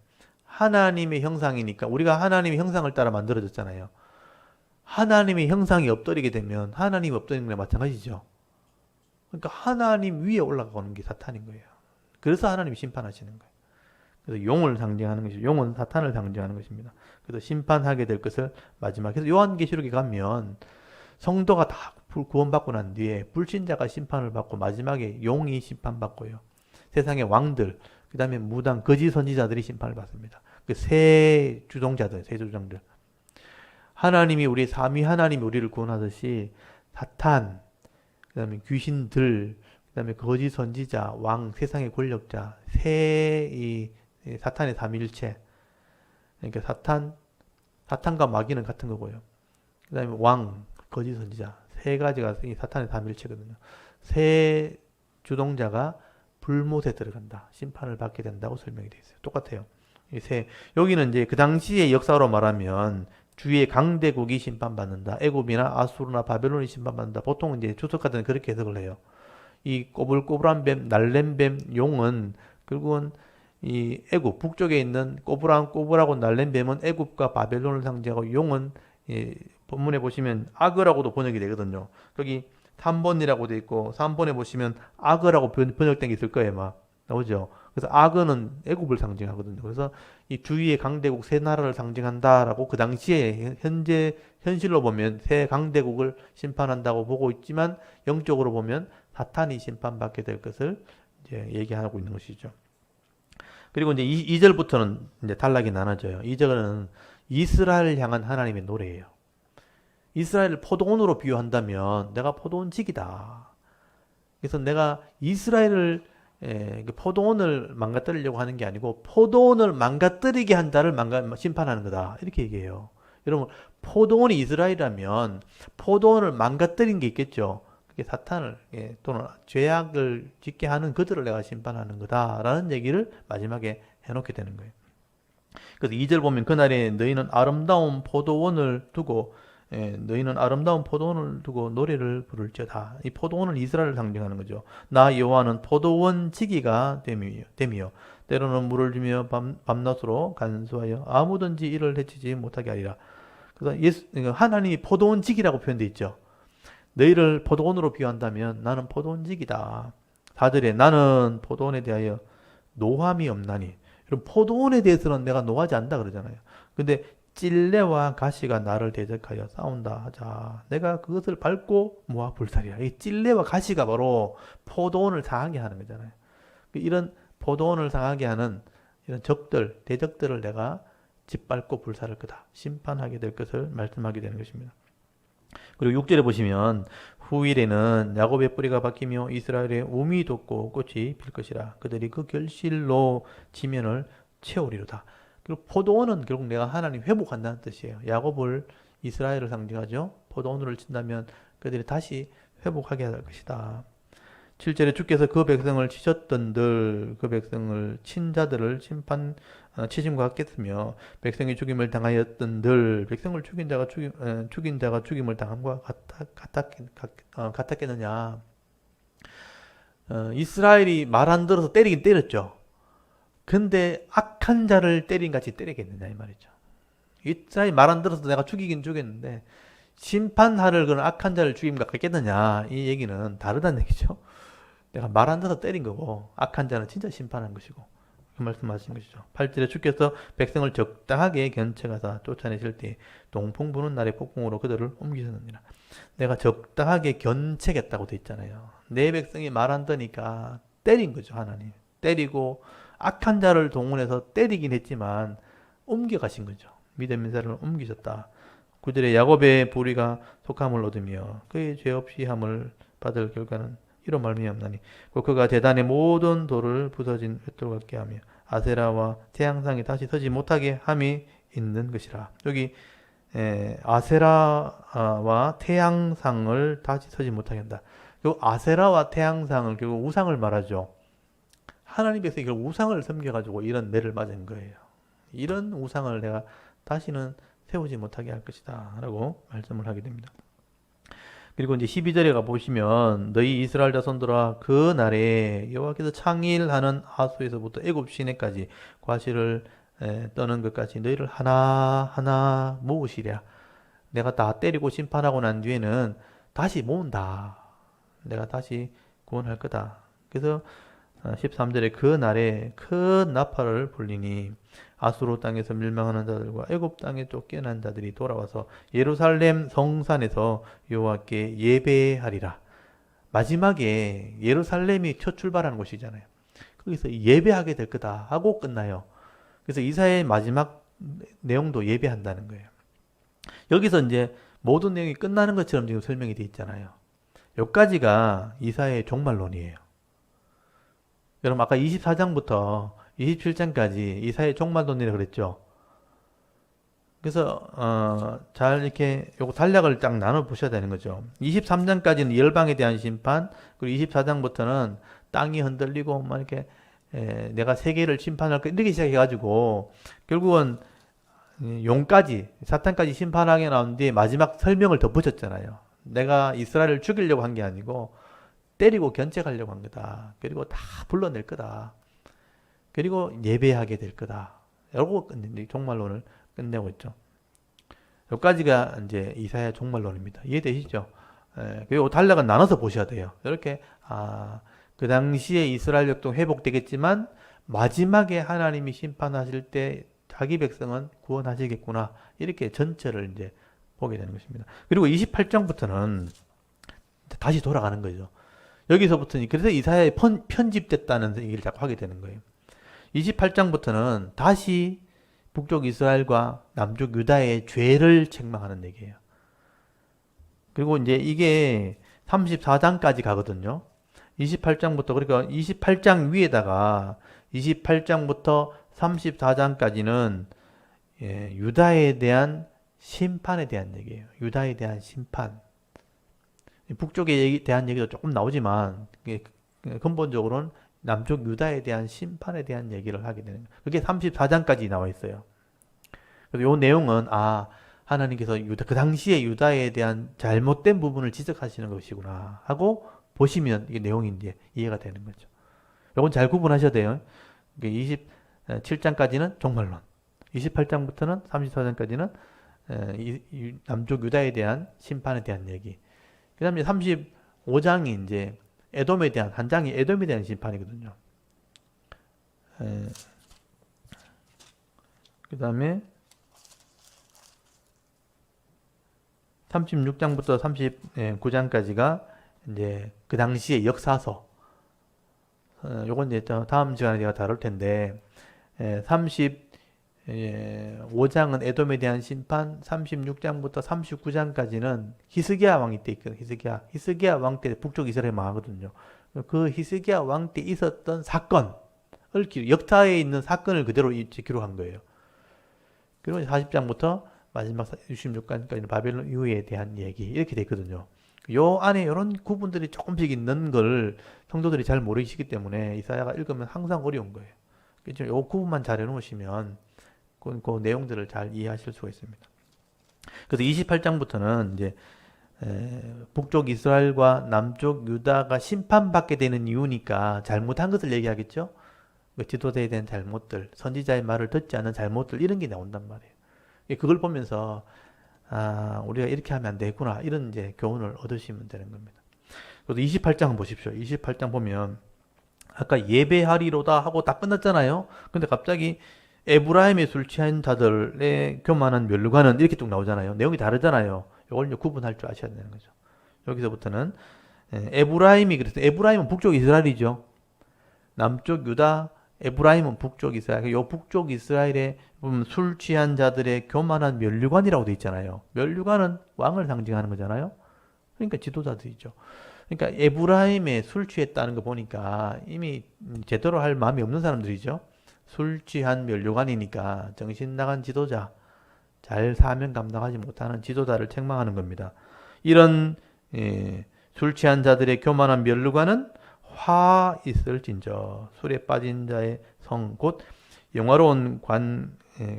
하나님의 형상이니까 우리가 하나님의 형상을 따라 만들어졌잖아요. 하나님의 형상이 엎드리게 되면 하나님이 엎드리는 거랑 마찬가지죠. 그러니까 하나님 위에 올라가는 게 사탄인 거예요. 그래서 하나님이 심판하시는 거예요. 그래서 용을 상징하는 것이죠. 용은 사탄을 상징하는 것입니다. 그래서 심판하게 될 것을 마지막에. 그래서 요한계시록에 가면 성도가 다 구원받고 난 뒤에 불신자가 심판을 받고 마지막에 용이 심판받고요. 세상의 왕들, 그 다음에 무당, 거짓 선지자들이 심판을 받습니다. 그 세 주동자들. 하나님이 삼위 하나님이 우리를 구원하듯이 사탄, 그 다음에 귀신들, 그 다음에 거짓 선지자, 왕, 세상의 권력자, 이 사탄의 삼위일체. 그러니까 사탄과 마귀는 같은 거고요. 그 다음에 왕, 거짓 선지자, 세 가지가 이 사탄의 삼위일체거든요. 세 주동자가 불못에 들어간다. 심판을 받게 된다고 설명이 되어 있어요. 똑같아요. 여기는 이제 그 당시의 역사로 말하면 주위의 강대국이 심판받는다. 애굽이나 아수르나 바벨론이 심판받는다. 보통 이제 주석가들은 그렇게 해석을 해요. 이 꼬불꼬불한 뱀, 날랜 뱀, 용은 결국은 이 애굽 북쪽에 있는 꼬불하고 날랜 뱀은 애굽과 바벨론을 상징하고 용은 본문에 보시면 악어라고도 번역이 되거든요. 여기 3번이라고 돼 있고 3번에 보시면 악어라고 번역된 게 있을 거예요. 막 나오죠. 그래서 악어는 애굽을 상징하거든요. 그래서 이 주위의 강대국 세 나라를 상징한다라고 그 당시에 현실로 보면 세 강대국을 심판한다고 보고 있지만 영적으로 보면 사탄이 심판받게 될 것을 이제 얘기하고 있는 것이죠. 그리고 이제 2절부터는 이제 단락이 나눠져요. 2절은 이스라엘을 향한 하나님의 노래예요. 이스라엘을 포도원으로 비유한다면 내가 포도원직이다. 그래서 내가 이스라엘을 포도원을 망가뜨리려고 하는 게 아니고 포도원을 망가뜨리게 한 자를 심판하는 거다. 이렇게 얘기해요. 여러분, 포도원이 이스라엘이라면 포도원을 망가뜨린 게 있겠죠. 그게 사탄을 또는 죄악을 짓게 하는 그들을 내가 심판하는 거다라는 얘기를 마지막에 해놓게 되는 거예요. 그래서 2절 보면 그날에 너희는 아름다운 포도원을 두고 노래를 부를지어다. 이 포도원은 이스라엘을 상징하는 거죠. 나 여호와는 포도원 지기가 됨이요 때로는 물을 주며 밤낮으로 간수하여 아무든지 이를 해치지 못하게 하리라. 그래서 하나님이 포도원 지기라고 표현되어 있죠. 너희를 포도원으로 비유한다면 나는 포도원직이다. 4절에 나는 포도원에 대하여 노함이 없나니. 여러분, 포도원에 대해서는 내가 노하지 않는다 그러잖아요. 근데 찔레와 가시가 나를 대적하여 싸운다 하자. 내가 그것을 밟고 모아 불살이라. 이 찔레와 가시가 바로 포도원을 상하게 하는 거잖아요. 이런 포도원을 상하게 하는 이런 적들, 대적들을 내가 짓밟고 불살할 거다. 심판하게 될 것을 말씀하게 되는 것입니다. 그리고 6절에 보시면 후일에는 야곱의 뿌리가 바뀌며 이스라엘의 우미 돋고 꽃이 필 것이라. 그들이 그 결실로 지면을 채우리로다. 그리고 포도원은 결국 내가 하나님 회복한다는 뜻이에요. 야곱을 이스라엘을 상징하죠. 포도원으로 친다면 그들이 다시 회복하게 할 것이다. 7절에 주께서 그 백성을 치셨던들 그 백성을 친 자들을 치심과 같겠으며 백성이 죽임을 당하였던들 백성을 죽인 자가 죽임을 당함과 같았겠느냐. 이스라엘이 말 안 들어서 때리긴 때렸죠. 근데 악한 자를 때린 같이 때리겠느냐 이 말이죠. 이스라엘이 말 안 들어서 내가 죽이긴 죽였는데 심판하를 그런 악한 자를 죽임과 같겠느냐, 이 얘기는 다르다는 얘기죠. 내가 말 안 들어서 때린 거고 악한 자는 진짜 심판한 것이고, 그 말씀하신 것이죠. 8절에 주께서 백성을 적당하게 견책하사 쫓아내실 때 동풍 부는 날의 폭풍으로 그들을 옮기셨느니라. 내가 적당하게 견책했다고 돼 있잖아요. 내 백성이 말 안 듣니까 때린 거죠. 하나님 때리고 악한 자를 동원해서 때리긴 했지만 옮겨가신 거죠. 믿음 있는 사람을 옮기셨다. 9절에 야곱의 불의가 속함을 얻으며 그의 죄 없이 함을 받을 결과는 이로 말미암나니 그가 제단의 모든 돌을 부서진 횃돌 같게 하며 아세라와 태양상이 다시 서지 못하게 함이 있는 것이라. 여기 아세라와 태양상을 다시 서지 못하게 한다. 결국 아세라와 태양상을 결국 우상을 말하죠. 하나님 백성이 결국 우상을 섬겨가지고 이런 매를 맞은 거예요. 이런 우상을 내가 다시는 세우지 못하게 할 것이다 라고 말씀을 하게 됩니다. 그리고 이제 12절에 가보시면 너희 이스라엘 자손들아 그 날에 여호와께서 창일하는 하수에서부터 애굽 시내까지 과실을 떠는 것까지 너희를 하나하나 모으시랴. 내가 다 때리고 심판하고 난 뒤에는 다시 모은다. 내가 다시 구원할 거다. 그래서 13절에 그 날에 큰 나팔을 불리니 아수르 땅에서 멸망하는 자들과 애굽 땅에 쫓겨난 자들이 돌아와서 예루살렘 성산에서 여호와께 예배하리라. 마지막에 예루살렘이 첫 출발하는 곳이잖아요. 거기서 예배하게 될 거다 하고 끝나요. 그래서 이사야의 마지막 내용도 예배한다는 거예요. 여기서 이제 모든 내용이 끝나는 것처럼 지금 설명이 되어 있잖아요. 여기까지가 이사야의 종말론이에요. 여러분 아까 24장부터 27장까지 이사야의 종말론이라고 그랬죠. 그래서 잘 이렇게 요거 단락을 딱 나눠 보셔야 되는 거죠. 23장까지는 열방에 대한 심판, 그리고 24장부터는 땅이 흔들리고 막 이렇게 내가 세계를 심판할 거 이렇게 시작해가지고 결국은 용까지 사탄까지 심판하게 나온 뒤에 마지막 설명을 덧붙였잖아요. 내가 이스라엘을 죽이려고 한 게 아니고 때리고 견책하려고 한 거다. 그리고 다 불러낼 거다. 그리고 예배하게 될 거다. 이러고 종말론을 끝내고 있죠. 여기까지가 이제 이사야 종말론입니다. 이해되시죠? 그리고 단락은 나눠서 보셔야 돼요. 이렇게 그 당시에 이스라엘 족도 회복되겠지만 마지막에 하나님이 심판하실 때 자기 백성은 구원하시겠구나. 이렇게 전체를 이제 보게 되는 것입니다. 그리고 28장부터는 다시 돌아가는 거죠. 여기서부터는 그래서 이사야에 편집됐다는 얘기를 자꾸 하게 되는 거예요. 28장부터는 다시 북쪽 이스라엘과 남쪽 유다의 죄를 책망하는 얘기예요. 그리고 이제 이게 34장까지 가거든요. 28장부터, 그러니까 28장 위에다가 28장부터 34장까지는 유다에 대한 심판에 대한 얘기예요. 유다에 대한 심판. 북쪽에 대한 얘기도 조금 나오지만 근본적으로는 남쪽 유다에 대한 심판에 대한 얘기를 하게 되는 거예요. 그게 34장까지 나와 있어요. 그래서 이 내용은 하나님께서 그 당시에 유다에 대한 잘못된 부분을 지적하시는 것이구나 하고 보시면 이게 내용이 이제 이해가 되는 거죠. 이건 잘 구분하셔야 돼요. 27장까지는 종말론, 28장부터는 34장까지는 남쪽 유다에 대한 심판에 대한 얘기. 그 다음에 35장이 이제 에돔에 대한, 한 장이 에돔에 대한 심판이거든요. 그 다음에 36장부터 39장까지가 이제 그 당시의 역사서. 요건 이제 다음 시간에 제가 다룰 텐데, 35장은 에돔에 대한 심판, 36장부터 39장까지는 히스기야 왕이 때 있거든요. 히스기야 왕 때 북쪽 이스라엘 망하거든요. 그 히스기야 왕 때 있었던 사건을 역사에 있는 사건을 그대로 기록한 거예요. 그리고 40장부터 마지막 66장까지는 바벨론 이후에 대한 얘기 이렇게 돼 있거든요. 요 안에 이런 구분들이 조금씩 있는 걸 성도들이 잘 모르시기 때문에 이사야가 읽으면 항상 어려운 거예요. 그렇죠? 요 구분만 잘 해놓으시면 그 내용들을 잘 이해하실 수가 있습니다. 그래서 28장부터는 이제 북쪽 이스라엘과 남쪽 유다가 심판받게 되는 이유니까 잘못한 것을 얘기하겠죠. 지도자에 대한 잘못들, 선지자의 말을 듣지 않는 잘못들 이런 게 나온단 말이에요. 그걸 보면서 우리가 이렇게 하면 안 되겠구나 이런 이제 교훈을 얻으시면 되는 겁니다. 그래서 28장 보십시오. 28장 보면 아까 예배하리로다 하고 다 끝났잖아요. 근데 갑자기 에브라임의 술 취한 자들의 교만한 멸류관은 이렇게 쭉 나오잖아요. 내용이 다르잖아요. 이걸 이제 구분할 줄 아셔야 되는 거죠. 여기서부터는 에브라임이, 그래서 에브라임은 북쪽 이스라엘이죠. 남쪽 유다, 에브라임은 북쪽 이스라엘. 요 북쪽 이스라엘에 술 취한 자들의 교만한 멸류관이라고 되어 있잖아요. 멸류관은 왕을 상징하는 거잖아요. 그러니까 지도자들이죠. 그러니까 에브라임에 술 취했다는 거 보니까 이미 제대로 할 마음이 없는 사람들이죠. 술 취한 멸류관이니까 정신 나간 지도자, 잘 사명 감당하지 못하는 지도자를 책망하는 겁니다. 이런 술 취한 자들의 교만한 멸류관은 화 있을진저, 술에 빠진 자의 성 곧 영화로운 관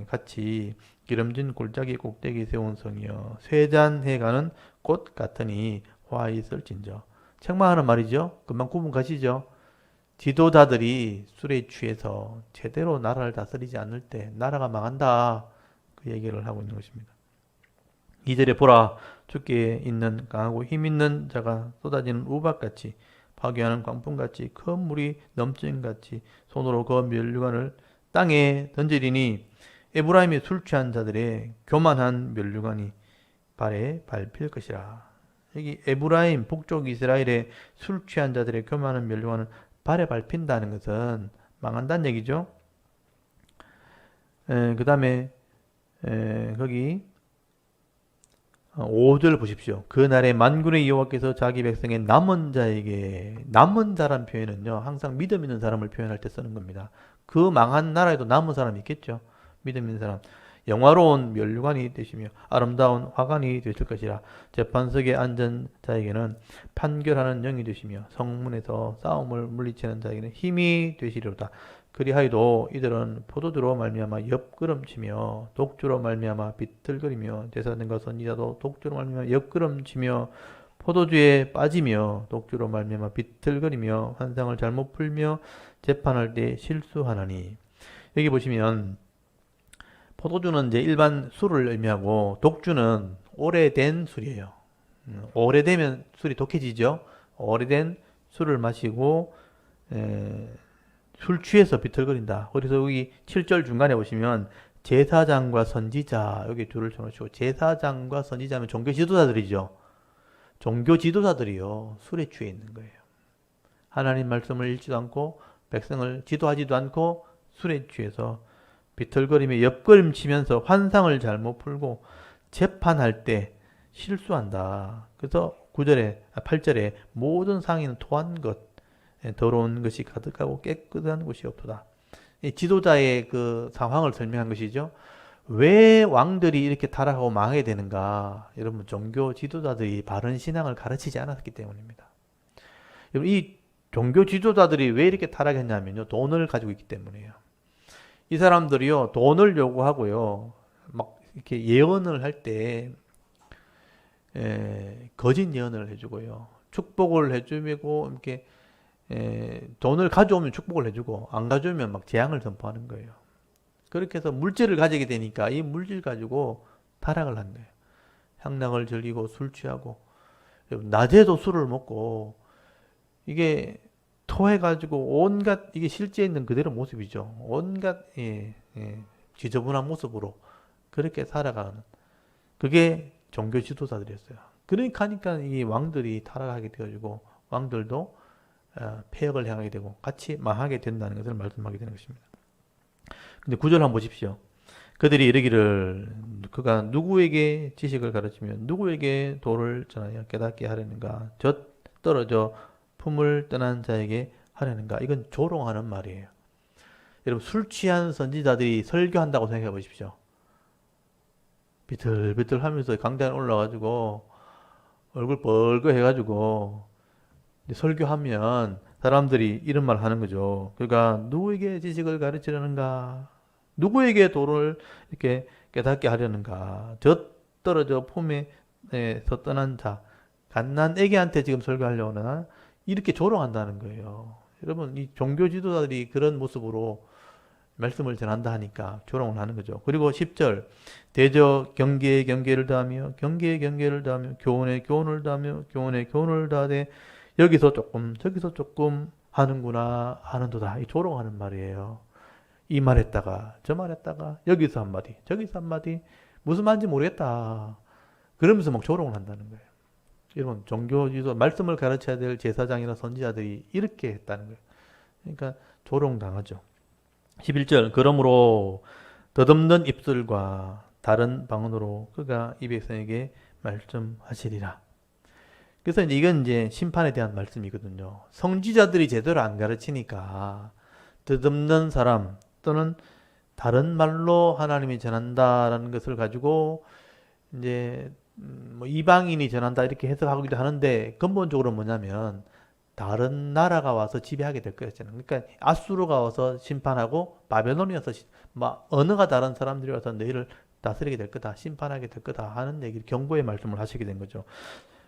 같이 기름진 골짜기 꼭대기 세운 성이여 쇠잔해가는 꽃 같으니 화 있을진저. 책망하는 말이죠. 금방 구분 가시죠. 지도자들이 술에 취해서 제대로 나라를 다스리지 않을 때 나라가 망한다. 그 얘기를 하고 있는 것입니다. 2절에 보라 주께 있는 강하고 힘 있는 자가 쏟아지는 우박같이 파괴하는 광풍같이 큰 물이 넘침같이 손으로 그 멸류관을 땅에 던지리니 에브라임의 술 취한 자들의 교만한 멸류관이 발에 밟힐 것이라. 여기 에브라임 북쪽 이스라엘의 술 취한 자들의 교만한 멸류관을 발에 밟힌다는 것은 망한다는 얘기죠. 그 다음에 거기 5절 보십시오. 그날에 만군의 여호와께서 자기 백성의 남은 자에게, 남은 자란 표현은요 항상 믿음 있는 사람을 표현할 때 쓰는 겁니다. 그 망한 나라에도 남은 사람이 있겠죠. 믿음 있는 사람. 영화로운 멸류관이 되시며 아름다운 화관이 되실 것이라. 재판석에 앉은 자에게는 판결하는 영이 되시며 성문에서 싸움을 물리치는 자에게는 힘이 되시리로다. 그리하여도 이들은 포도주로 말미암아 옆구름치며 독주로 말미암아 비틀거리며 제사장과 선지자도 독주로 말미암아 옆구름치며 포도주에 빠지며 독주로 말미암아 비틀거리며 환상을 잘못 풀며 재판할 때 실수하나니. 여기 보시면 포도주는 이제 일반 술을 의미하고 독주는 오래된 술이에요. 오래되면 술이 독해지죠. 오래된 술을 마시고 술 취해서 비틀거린다. 그래서 여기 7절 중간에 보시면 제사장과 선지자 여기 줄을 쳐놓으시고, 제사장과 선지자면 종교 지도자들이죠. 종교 지도자들이요 술에 취해 있는 거예요. 하나님 말씀을 읽지도 않고 백성을 지도하지도 않고 술에 취해서 비틀거리며 옆걸음치면서 환상을 잘못 풀고 재판할 때 실수한다. 그래서 8절에 모든 상인은 토한 것, 더러운 것이 가득하고 깨끗한 곳이 없도다. 이 지도자의 그 상황을 설명한 것이죠. 왜 왕들이 이렇게 타락하고 망하게 되는가? 여러분, 종교 지도자들이 바른 신앙을 가르치지 않았기 때문입니다. 여러분, 이 종교 지도자들이 왜 이렇게 타락했냐면요, 돈을 가지고 있기 때문이에요. 이 사람들이요, 돈을 요구하고요, 막 이렇게 예언을 할 때 거짓 예언을 해주고요, 축복을 해주고, 이렇게 돈을 가져오면 축복을 해주고 안 가져오면 막 재앙을 선포하는 거예요. 그렇게 해서 물질을 가지게 되니까 이 물질 가지고 타락을 한 거예요. 향락을 즐기고 술 취하고 낮에도 술을 먹고 이게 토해가지고 온갖, 이게 실제 있는 그대로 모습이죠. 온갖 지저분한 모습으로 그렇게 살아가는, 그게 종교 지도자들이었어요. 그러니까 이 왕들이 타락하게 되어지고 왕들도 폐역을 향하게 되고 같이 망하게 된다는 것을 말씀하게 되는 것입니다. 근데 9절 한번 보십시오. 그들이 이르기를 그가 누구에게 지식을 가르치며 누구에게 도를 전하여 깨닫게 하려는가? 젖 떨어져 품을 떠난 자에게 하려는가? 이건 조롱하는 말이에요. 여러분, 술 취한 선지자들이 설교한다고 생각해 보십시오. 비틀비틀 하면서 강단에 올라가지고 얼굴 뻘거 해가지고 설교하면 사람들이 이런 말 하는 거죠. 그러니까 누구에게 지식을 가르치려는가? 누구에게 도를 이렇게 깨닫게 하려는가? 젖 떨어져 품에서 떠난 자, 갓난 애기한테 지금 설교하려고 하나? 이렇게 조롱한다는 거예요. 여러분, 이 종교 지도자들이 그런 모습으로 말씀을 전한다 하니까 조롱을 하는 거죠. 그리고 10절, 대저 경계에 경계를 다하며 경계에 경계를 다하며 교훈에 교훈을 다하며 교훈에 교훈을 다하되 여기서 조금 저기서 조금 하는구나 하는도다. 이 조롱하는 말이에요. 이 말했다가 저 말했다가 여기서 한마디 저기서 한마디 무슨 말인지 모르겠다. 그러면서 막 조롱을 한다는 거예요. 여러분, 종교지도 말씀을 가르쳐야 될 제사장이나 선지자들이 이렇게 했다는 거예요. 그러니까 조롱당하죠. 11절, 그러므로 덧없는 입술과 다른 방언으로 그가 이 백성에게 말씀하시리라. 그래서 이건 이제 심판에 대한 말씀이거든요. 선지자들이 제대로 안 가르치니까 덧없는 사람 또는 다른 말로 하나님이 전한다라는 것을 가지고 이제 뭐 이방인이 전한다 이렇게 해석하기도 하는데, 근본적으로 뭐냐면 다른 나라가 와서 지배하게 될 거였잖아요. 그러니까 아수르가 와서 심판하고 바벨론이 와서 막 언어가 다른 사람들이 와서 너희를 다스리게 될 거다, 심판하게 될 거다 하는 얘기를, 경고의 말씀을 하시게 된 거죠.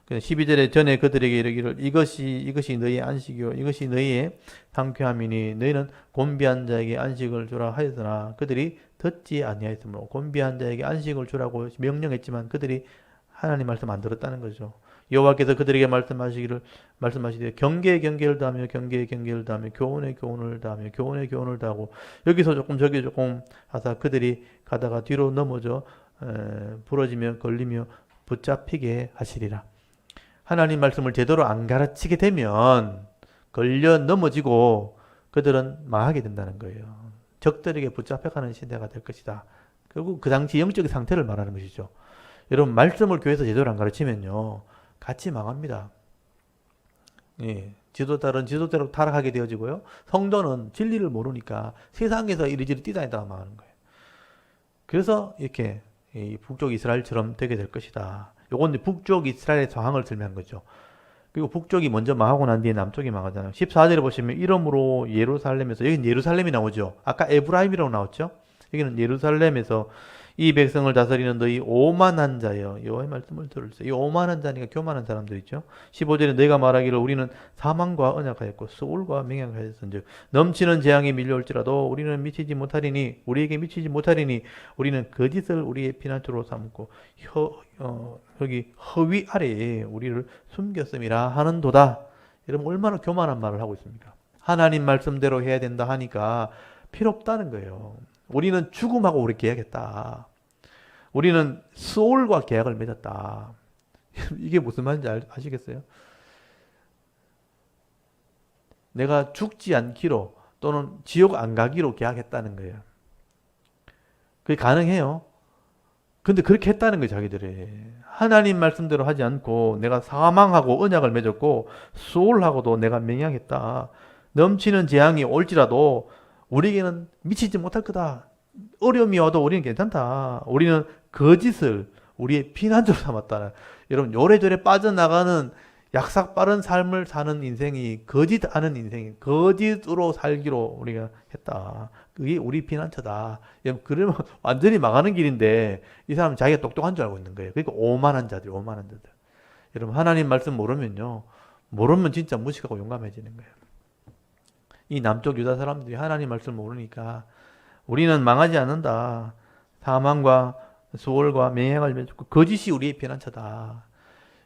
12절에 전에 그들에게 이르기를 이것이 너희의 안식이요 이것이 너희의 상쾌함이니 너희는 곤비한 자에게 안식을 주라 하였으나 그들이 듣지 아니하였으므로, 곤비한 자에게 안식을 주라고 명령했지만 그들이 하나님 말씀 안 들었다는 거죠. 여호와께서 그들에게 말씀하시되 경계에 경계를 다하며 경계에 경계를 다하며 교훈에 교훈을 다하며 교훈에 교훈을 다하고 여기서 조금 저기 조금 하사 그들이 가다가 뒤로 넘어져 부러지며 걸리며 붙잡히게 하시리라. 하나님 말씀을 제대로 안 가르치게 되면 걸려 넘어지고 그들은 망하게 된다는 거예요. 적들에게 붙잡혀가는 시대가 될 것이다. 결국 그 당시 영적인 상태를 말하는 것이죠. 여러분, 말씀을 교회에서 제대로 안 가르치면요 같이 망합니다. 예, 지도자로 타락하게 되어지고요, 성도는 진리를 모르니까 세상에서 이리저리 뛰다니다가 망하는 거예요. 그래서 이렇게 북쪽 이스라엘처럼 되게 될 것이다. 요건 북쪽 이스라엘의 상황을 설명한 거죠. 그리고 북쪽이 먼저 망하고 난 뒤에 남쪽이 망하잖아요. 14절에 보시면 이러므로 예루살렘에서, 여기는 예루살렘이 나오죠. 아까 에브라임이라고 나왔죠. 여기는 예루살렘에서 이 백성을 다스리는 너희 오만한 자여 여호와의 말씀을 들으세요. 이 오만한 자니까 교만한 사람들 있죠. 15절에 너희가 말하기를 우리는 사망과 언약하였고 수울과 맹약하였은즉 넘치는 재앙이 밀려올지라도 우리는 미치지 못하리니 우리는 거짓을 우리의 피난처로 삼고 여기 허위 아래에 우리를 숨겼음이라 하는도다. 여러분, 얼마나 교만한 말을 하고 있습니까? 하나님 말씀대로 해야 된다 하니까 필요 없다는 거예요. 우리는 죽음하고 우리 계약했다. 우리는 수올과 계약을 맺었다. 이게 무슨 말인지 아시겠어요? 내가 죽지 않기로 또는 지옥 안 가기로 계약했다는 거예요. 그게 가능해요. 근데 그렇게 했다는 거예요, 자기들이. 하나님 말씀대로 하지 않고 내가 사망하고 언약을 맺었고 수월하고도 내가 맹약했다. 넘치는 재앙이 올지라도 우리에게는 미치지 못할 거다. 어려움이 와도 우리는 괜찮다. 우리는 거짓을 우리의 피난처로 삼았다. 여러분, 요래저래 빠져나가는 약삭 빠른 삶을 사는 인생이 거짓 하는 인생이 거짓으로 살기로 우리가 했다. 그게 우리 피난처다. 그러면 완전히 망하는 길인데 이 사람은 자기가 똑똑한 줄 알고 있는 거예요. 그러니까 오만한 자들, 오만한 자들. 여러분, 하나님 말씀 모르면요. 모르면 진짜 무식하고 용감해지는 거예요. 이 남쪽 유다 사람들이 하나님 말씀 모르니까 우리는 망하지 않는다. 사망과 수월과 맹행을 맺고 거짓이 우리의 피난처다.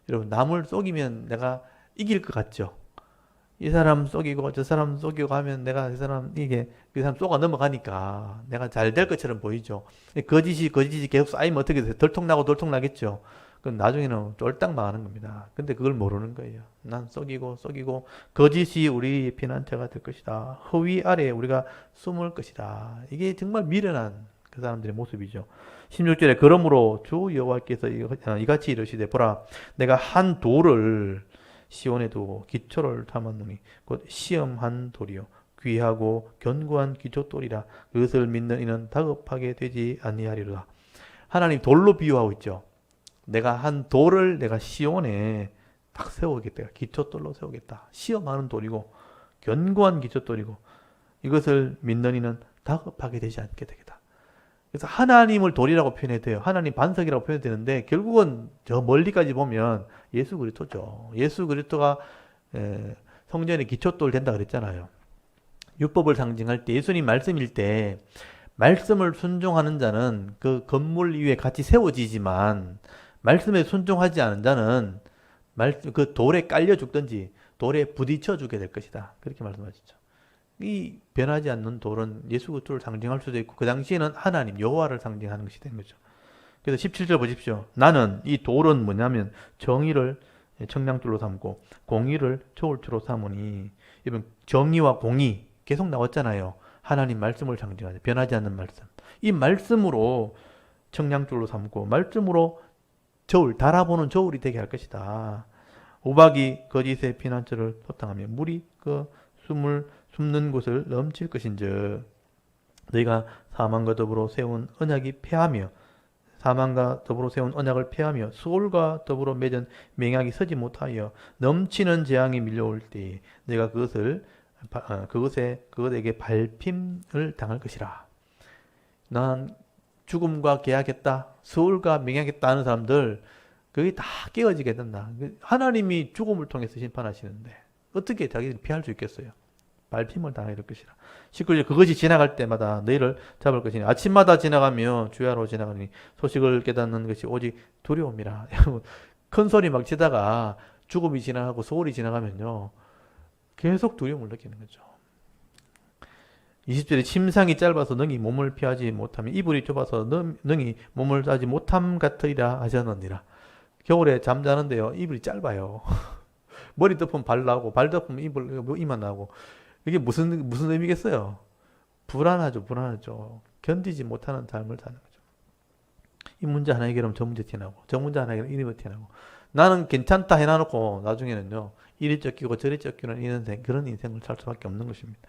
여러분, 남을 속이면 내가 이길 것 같죠? 이 사람 속이고 저 사람 속이고 하면 내가 그 사람 속아 넘어가니까 내가 잘 될 것처럼 보이죠. 거짓이 계속 쌓이면 어떻게 돼요? 덜통나겠죠. 그럼 나중에는 쫄딱 망하는 겁니다. 근데 그걸 모르는 거예요. 난 속이고 거짓이 우리 피난처가 될 것이다. 허위 아래에 우리가 숨을 것이다. 이게 정말 미련한 그 사람들의 모습이죠. 16절에 그러므로 주 여호와께서 이같이 이르시되 보라 내가 한 돌을 시온에 두고 기초를 삼았노니 곧 시험한 돌이요 귀하고 견고한 기초돌이라 그것을 믿는 이는 다급하게 되지 아니하리로다. 하나님 돌로 비유하고 있죠. 내가 한 돌을 내가 시온에 딱 세우겠다. 기초돌로 세우겠다. 시험하는 돌이고 견고한 기초돌이고 이것을 믿는 이는 다급하게 되지 않게 되겠다. 그래서 하나님을 돌이라고 표현해도 돼요. 하나님 반석이라고 표현해도 되는데 결국은 저 멀리까지 보면 예수 그리스도죠. 예수 그리스도가 성전의 기초돌 된다 그랬잖아요. 율법을 상징할 때 예수님 말씀일 때 말씀을 순종하는 자는 그 건물 위에 같이 세워지지만 말씀에 순종하지 않은 자는 그 돌에 깔려 죽든지 돌에 부딪혀 죽게 될 것이다. 그렇게 말씀하시죠. 이 변하지 않는 돌은 예수 그리스도를 상징할 수도 있고 그 당시에는 하나님 여호와를 상징하는 것이 된 거죠. 그래서 17절 보십시오. 나는 이 돌은 뭐냐면 정의를 청량돌로 삼고 공의를 초울초로 삼으니 이번 정의와 공의 계속 나왔잖아요. 하나님 말씀을 상징하죠. 변하지 않는 말씀. 이 말씀으로 청량돌로 삼고 말씀으로 달아보는 저울이 되게 할 것이다. 우박이 거짓의 피난처를 소탕하며 물이 그 숨는 곳을 넘칠 것인즉 너희가 사망과 더불어 세운 언약을 폐하며 수월과 더불어 맺은 맹약이 서지 못하여 넘치는 재앙이 밀려올 때 너희가 그것에게 밟힘을 당할 것이라. 난 죽음과 계약했다. 수월과 맹약했다 하는 사람들 그게 다 깨어지게 된다. 하나님이 죽음을 통해서 심판하시는데 어떻게 자기들이 피할 수 있겠어요? 밟힘을 당하게 될 것이라. 19절 그것이 지나갈 때마다 너희를 잡을 것이니 아침마다 지나가며 주야로 지나가니 소식을 깨닫는 것이 오직 두려움이라. 큰 소리 막 치다가 죽음이 지나가고 소울이 지나가면요 계속 두려움을 느끼는 거죠. 20절에 침상이 짧아서 능히 몸을 피하지 못하며 이불이 좁아서 능히 몸을 따지 못함 같으리라 하셨느니라. 겨울에 잠자는데요 이불이 짧아요. 머리 덮으면 발 나오고 발 덮으면 이만 나오고 이게 무슨 의미겠어요? 불안하죠. 견디지 못하는 삶을 사는 거죠. 이 문제 하나 해결하면 저 문제 티나고 저 문제 하나 해결하면 이 문제 티나고 나는 괜찮다 해놔놓고 나중에는요 이리 쫓기고 저리 쫓기는 그런 인생을 살 수밖에 없는 것입니다.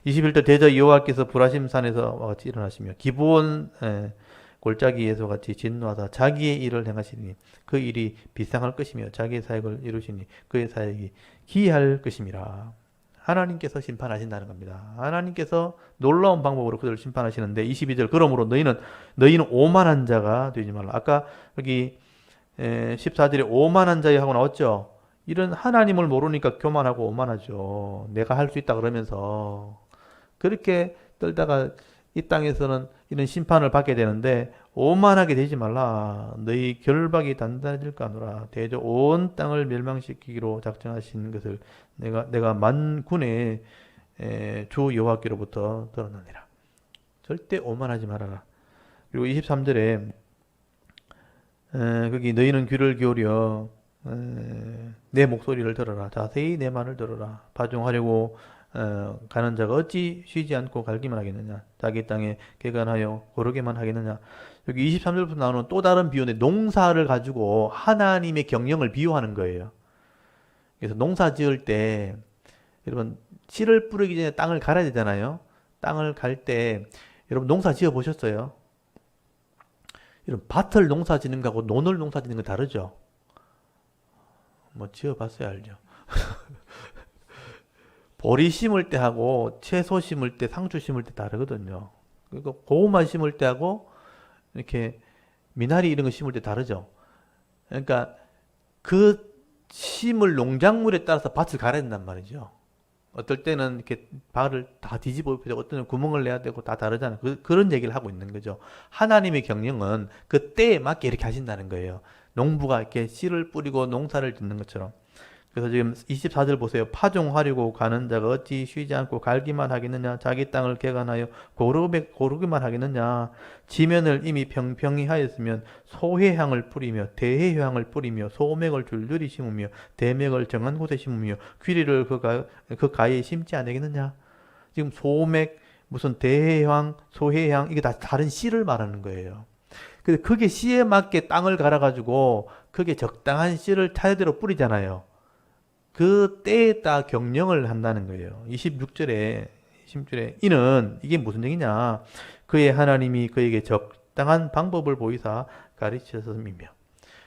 21절 대저 여호와께서 불하심 산에서 같이 일어나시며 기브온 골짜기에서 같이 진노하다 자기의 일을 행하시니 그 일이 비상할 것이며 자기의 사역을 이루시니 그의 사역이 기이할 것임이라. 하나님께서 심판하신다는 겁니다. 하나님께서 놀라운 방법으로 그들을 심판하시는데 22절 그러므로 너희는 오만한 자가 되지 말라. 아까 여기 14절에 오만한 자여 하고 나왔죠. 이런 하나님을 모르니까 교만하고 오만하죠. 내가 할 수 있다 그러면서 그렇게 떨다가 이 땅에서는 이런 심판을 받게 되는데 오만하게 되지 말라. 너희 결박이 단단해질까 하노라. 대저 온 땅을 멸망시키기로 작정하신 것을 내가 만군의 주 여호와께로부터 들었느니라. 절대 오만하지 말아라. 그리고 23절에 거기 너희는 귀를 기울여 내 목소리를 들어라. 자세히 내 말을 들어라. 파종하려고 가는 자가 어찌 쉬지 않고 갈기만 하겠느냐. 자기 땅에 개간하여 고르게만 하겠느냐. 여기 23절부터 나오는 또 다른 비유인데 농사를 가지고 하나님의 경영을 비유하는 거예요. 그래서 농사 지을 때 여러분 씨를 뿌리기 전에 땅을 갈아야 되잖아요. 땅을 갈 때 여러분 농사 지어 보셨어요? 여러분 밭을 농사 짓는 거하고 논을 농사 짓는 거 다르죠? 뭐 지어 봤어야 알죠. 보리 심을 때 하고 채소 심을 때, 상추 심을 때 다르거든요. 그리고 고구마 심을 때 하고 이렇게 미나리 이런 거 심을 때 다르죠. 그러니까 그 심을 농작물에 따라서 밭을 갈아야 된단 말이죠. 어떨 때는 이렇게 발을 다 뒤집어 엎고 어떤 때는 구멍을 내야 되고 다 다르잖아요. 그런 얘기를 하고 있는 거죠. 하나님의 경영은 그 때에 맞게 이렇게 하신다는 거예요. 농부가 이렇게 씨를 뿌리고 농사를 짓는 것처럼. 그래서 지금 24절 보세요. 파종하려고 가는 자가 어찌 쉬지 않고 갈기만 하겠느냐. 자기 땅을 개간하여 고르기만 하겠느냐. 지면을 이미 평평히 하였으면 소회향을 뿌리며 대해향을 뿌리며 소맥을 줄줄이 심으며 대맥을 정한 곳에 심으며 귀리를 그 가에 심지 않겠느냐. 지금 소맥, 무슨 대해향, 소회향 이게 다 다른 씨를 말하는 거예요. 근데 그게 씨에 맞게 땅을 갈아가지고 그게 적당한 씨를 차례대로 뿌리잖아요. 그 때에 따라 경영을 한다는 거예요. 26절에 이는 이게 무슨 얘기냐? 그의 하나님이 그에게 적당한 방법을 보이사 가르치셨음이며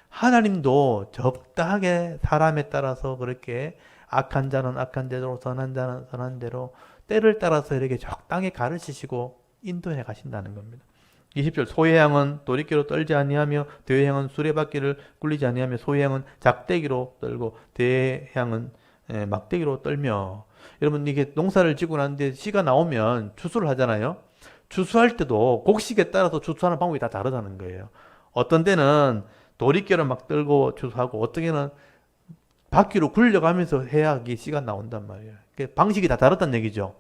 하나님도 적당하게 사람에 따라서 그렇게 악한 자는 악한 대로 선한 자는 선한 대로 때를 따라서 이렇게 적당히 가르치시고 인도해 가신다는 겁니다. 20절 소회향은 도리깨로 떨지 아니하며 대회향은 수레바퀴를 굴리지 아니하며 소회향은 작대기로 떨고 대회향은 막대기로 떨며 여러분 이게 농사를 지고 나는데 씨가 나오면 추수를 하잖아요. 추수할 때도 곡식에 따라서 추수하는 방법이 다 다르다는 거예요. 어떤 데는 도리깨로 막 떨고 추수하고 어떤 데는 바퀴로 굴려가면서 해야 이게 씨가 나온단 말이에요. 방식이 다 다르다는 얘기죠.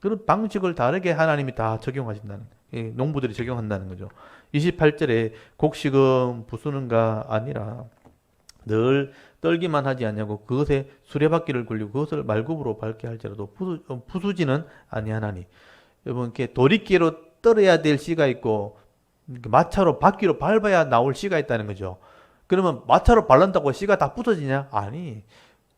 그런 방식을 다르게 하나님이 다 적용하신다는 거예요. 농부들이 적용한다는 거죠. 28절에 곡식은 부수는가 아니라 늘 떨기만 하지 않냐고 그것에 수레바퀴를 굴리고 그것을 말굽으로 밟게 할지라도 부수지는 아니하나니. 여러분 이렇게 도리깨로 떨어야 될 씨가 있고 마차로 바퀴로 밟아야 나올 씨가 있다는 거죠. 그러면 마차로 밟는다고 씨가 다 부서지냐? 아니.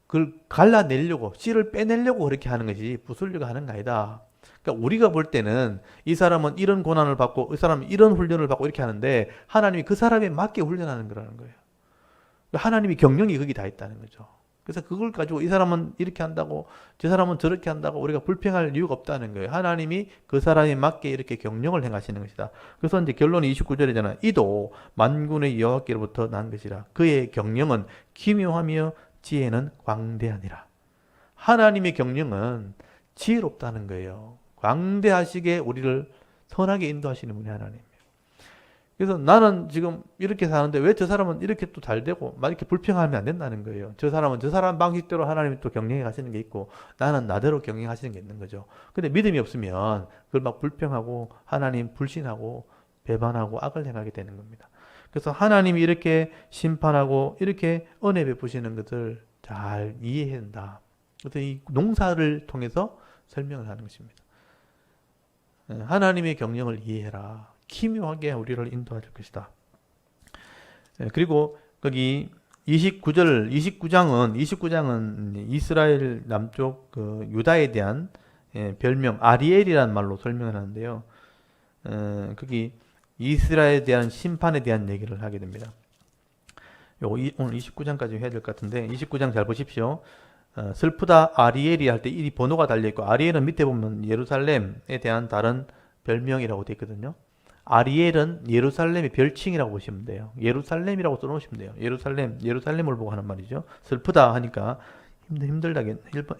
그걸 갈라내려고 씨를 빼내려고 그렇게 하는 것이 부수려고 하는 거 아니다. 그러니까 우리가 볼 때는 이 사람은 이런 고난을 받고 이 사람은 이런 훈련을 받고 이렇게 하는데 하나님이 그 사람에 맞게 훈련하는 거라는 거예요. 하나님이 경영이 거기 다 있다는 거죠. 그래서 그걸 가지고 이 사람은 이렇게 한다고 저 사람은 저렇게 한다고 우리가 불평할 이유가 없다는 거예요. 하나님이 그 사람에 맞게 이렇게 경영을 행하시는 것이다. 그래서 이제 결론이 29절이잖아요. 이도 만군의 여호와께로부터 난 것이라. 그의 경영은 기묘하며 지혜는 광대하니라. 하나님의 경영은 지혜롭다는 거예요. 광대하시게 우리를 선하게 인도하시는 분이 하나님이에요. 그래서 나는 지금 이렇게 사는데 왜 저 사람은 이렇게 또 잘 되고 막 이렇게 불평하면 안 된다는 거예요. 저 사람은 저 사람 방식대로 하나님이 또 경영해 가시는 게 있고 나는 나대로 경영하시는 게 있는 거죠. 근데 믿음이 없으면 그걸 막 불평하고 하나님 불신하고 배반하고 악을 행하게 되는 겁니다. 그래서 하나님이 이렇게 심판하고 이렇게 은혜 베푸시는 것을 잘 이해해야 된다. 그래서 이 농사를 통해서 설명을 하는 것입니다. 하나님의 경영을 이해해라. 기묘하게 우리를 인도할 것이다. 그리고 거기 29장은 이스라엘 남쪽 그 유다에 대한 별명 아리엘이라는 말로 설명을 하는데요. 거기 이스라엘에 대한 심판에 대한 얘기를 하게 됩니다. 오늘 29장까지 해야 될 것 같은데 29장 잘 보십시오. 슬프다 아리엘이 할 때 이 번호가 달려있고 아리엘은 밑에 보면 예루살렘에 대한 다른 별명이라고 되어 있거든요. 아리엘은 예루살렘의 별칭이라고 보시면 돼요. 예루살렘이라고 써놓으시면 돼요. 예루살렘을 보고 하는 말이죠. 슬프다 하니까 힘들다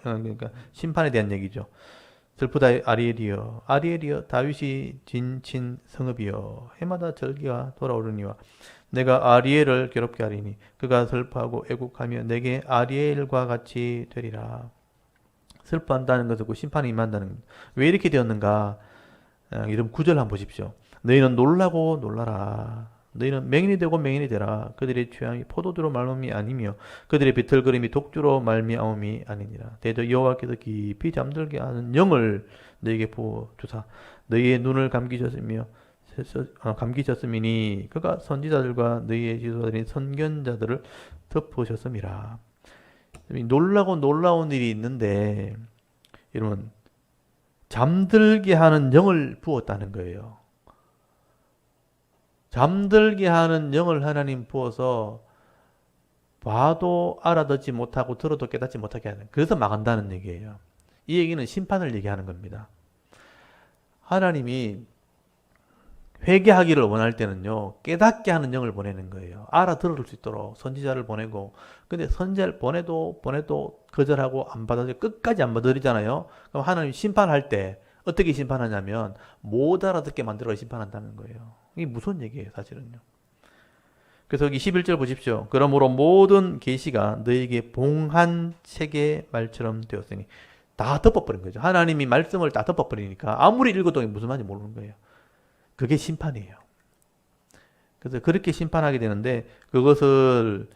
그러니까 심판에 대한 얘기죠. 슬프다 아리엘이여 다윗이 진친 성읍이여 해마다 절기가 돌아오르니와 내가 아리엘을 괴롭게 하리니 그가 슬퍼하고 애국하며 내게 아리엘과 같이 되리라. 슬퍼한다는 것은 그 심판이 임한다는 겁니다. 왜 이렇게 되었는가? 이런 구절 한번 보십시오. 너희는 놀라고 놀라라. 너희는 맹인이 되고 맹인이 되라. 그들의 취함이 포도주로 말미암이 아니며 그들의 비틀거림이 독주로 말미암음이 아니니라. 대저 여호와께서 깊이 잠들게 하는 영을 너희에게 부어 주사 너희의 눈을 감기셨음이니 그가 선지자들과 너희의 지도자들인 선견자들을 덮으셨음이라. 놀라고 놀라운 일이 있는데 여러분 잠들게 하는 영을 부었다는 거예요. 잠들게 하는 영을 하나님 부어서 봐도 알아듣지 못하고 들어도 깨닫지 못하게 하는, 그래서 망한다는 얘기예요. 이 얘기는 심판을 얘기하는 겁니다. 하나님이 회개하기를 원할 때는요, 깨닫게 하는 영을 보내는 거예요. 알아들을 수 있도록 선지자를 보내고, 근데 선지자를 보내도 거절하고 안 받아들여, 끝까지 안 받아들이잖아요. 그럼 하나님 심판할 때 어떻게 심판하냐면 못 알아듣게 만들어 심판한다는 거예요. 이게 무슨 얘기예요, 사실은요. 그래서 여기 11절 보십시오. 그러므로 모든 계시가 너에게 봉한 책의 말처럼 되었으니, 다 덮어버린 거죠. 하나님이 말씀을 다 덮어버리니까 아무리 읽어도 무슨 말인지 모르는 거예요. 그게 심판이에요. 그래서 그렇게 심판하게 되는데, 그것을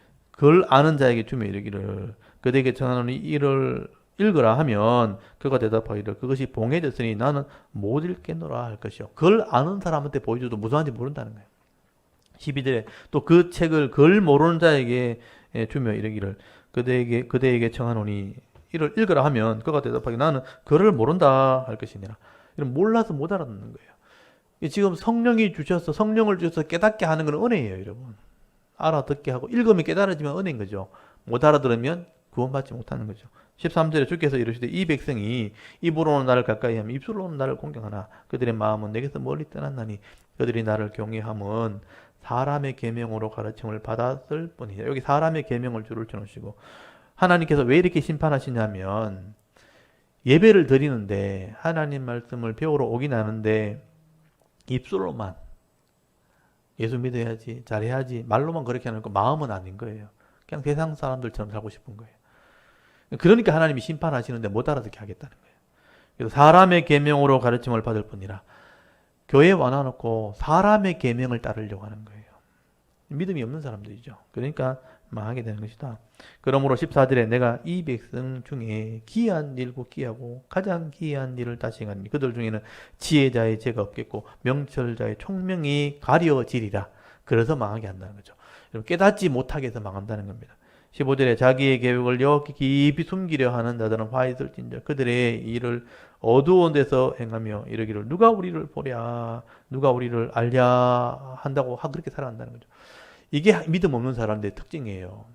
아는 자에게 주며 이르기를 그대에게 전하노니 이를 읽으라 하면 그가 대답하기를 그것이 봉해졌으니 나는 못 읽겠노라 할 것이요. 그걸 아는 사람한테 보여줘도 무슨 말인지 모른다는 거예요. 12절에 또 그 책을 그걸 모르는 자에게 주며 이르기를 그대에게 청하노니 이를 읽으라 하면 그가 대답하기 나는 그를 모른다 할 것이니라. 이런 몰라서 못 알아듣는 거예요. 지금 성령이 주셔서 성령을 주셔서 깨닫게 하는 건 은혜예요, 여러분. 알아듣게 하고 읽으면 깨달아지면 은혜인 거죠. 못 알아들으면 구원받지 못하는 거죠. 13절에 주께서 이르시되 이 백성이 입으로는 나를 가까이 하며 입술로는 나를 공경하나 그들의 마음은 내게서 멀리 떠났나니 그들이 나를 경외함은 사람의 계명으로 가르침을 받았을 뿐이다. 여기 사람의 계명을 줄을 쳐놓으시고, 하나님께서 왜 이렇게 심판하시냐면 예배를 드리는데 하나님 말씀을 배우러 오긴 하는데 입술로만 예수 믿어야지 잘해야지 말로만 그렇게 하는 거, 마음은 아닌 거예요. 그냥 세상 사람들처럼 살고 싶은 거예요. 그러니까 하나님이 심판하시는데 못 알아듣게 하겠다는 거예요. 그래서 사람의 계명으로 가르침을 받을 뿐이라. 교회에 와놔놓고 사람의 계명을 따르려고 하는 거예요. 믿음이 없는 사람들이죠. 그러니까 망하게 되는 것이다. 그러므로 14절에 내가 이 백성 중에 기이한 일고 기하고 가장 기이한 일을 다시 행하니 그들 중에는 지혜자의 죄가 없겠고 명철자의 총명이 가려지리라. 그래서 망하게 한다는 거죠. 깨닫지 못하게 해서 망한다는 겁니다. 15절에 자기의 계획을 여기 깊이 숨기려 하는 자들은 화 있을진저 그들의 일을 어두운 데서 행하며 이르기를 누가 우리를 보랴 누가 우리를 알랴 한다고 그렇게 살아간다는 거죠. 이게 믿음 없는 사람들의 특징이에요.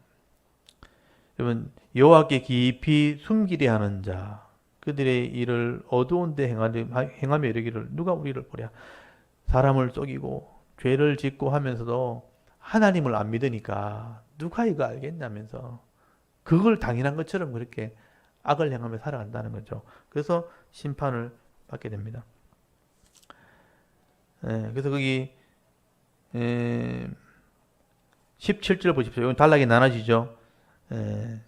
여러분, 여호와께 깊이 숨기려 하는 자 그들의 일을 어두운 데 행하며 이르기를 누가 우리를 보랴. 사람을 속이고 죄를 짓고 하면서도 하나님을 안 믿으니까 누가 이거 알겠냐면서 그걸 당연한 것처럼 그렇게 악을 행하며 살아간다는 거죠. 그래서 심판을 받게 됩니다. 그래서 거기 17절 보십시오. 이건 단락이 나눠지죠.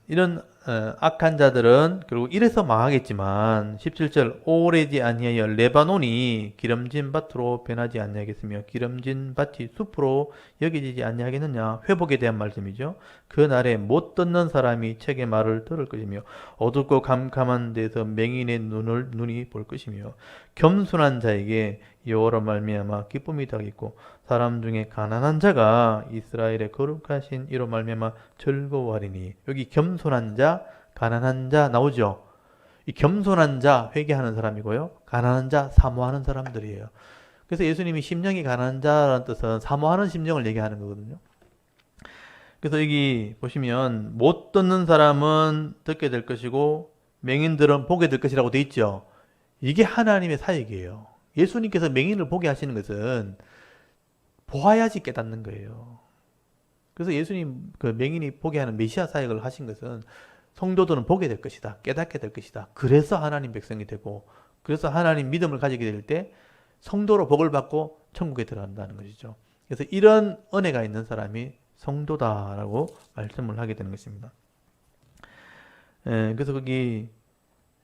이런 악한 자들은 결국 이래서 망하겠지만 17절 오래지 아니하여 레바논이 기름진 밭으로 변하지 아니하겠으며 기름진 밭이 숲으로 여겨지지 아니하겠느냐. 회복에 대한 말씀이죠. 그날에 못 듣는 사람이 책의 말을 들을 것이며 어둡고 캄캄한 데서 맹인의 눈이 볼 것이며 겸손한 자에게 여호와로 말미암아 기쁨이 더하겠고 사람 중에 가난한 자가 이스라엘의 거룩하신 이로 말미암아 즐거워하리니. 여기 겸손한 자, 가난한 자 나오죠. 이 겸손한 자 회개하는 사람이고요. 가난한 자 사모하는 사람들이에요. 그래서 예수님이 심령이 가난한 자라는 뜻은 사모하는 심령을 얘기하는 거거든요. 그래서 여기 보시면 못 듣는 사람은 듣게 될 것이고 맹인들은 보게 될 것이라고 돼 있죠. 이게 하나님의 사역이에요. 예수님께서 맹인을 보게 하시는 것은 보아야지 깨닫는 거예요. 그래서 예수님 그 맹인이 보게 하는 메시아 사역을 하신 것은 성도들은 보게 될 것이다. 깨닫게 될 것이다. 그래서 하나님 백성이 되고 그래서 하나님 믿음을 가지게 될 때 성도로 복을 받고 천국에 들어간다는 것이죠. 그래서 이런 은혜가 있는 사람이 성도다라고 말씀을 하게 되는 것입니다. 그래서 거기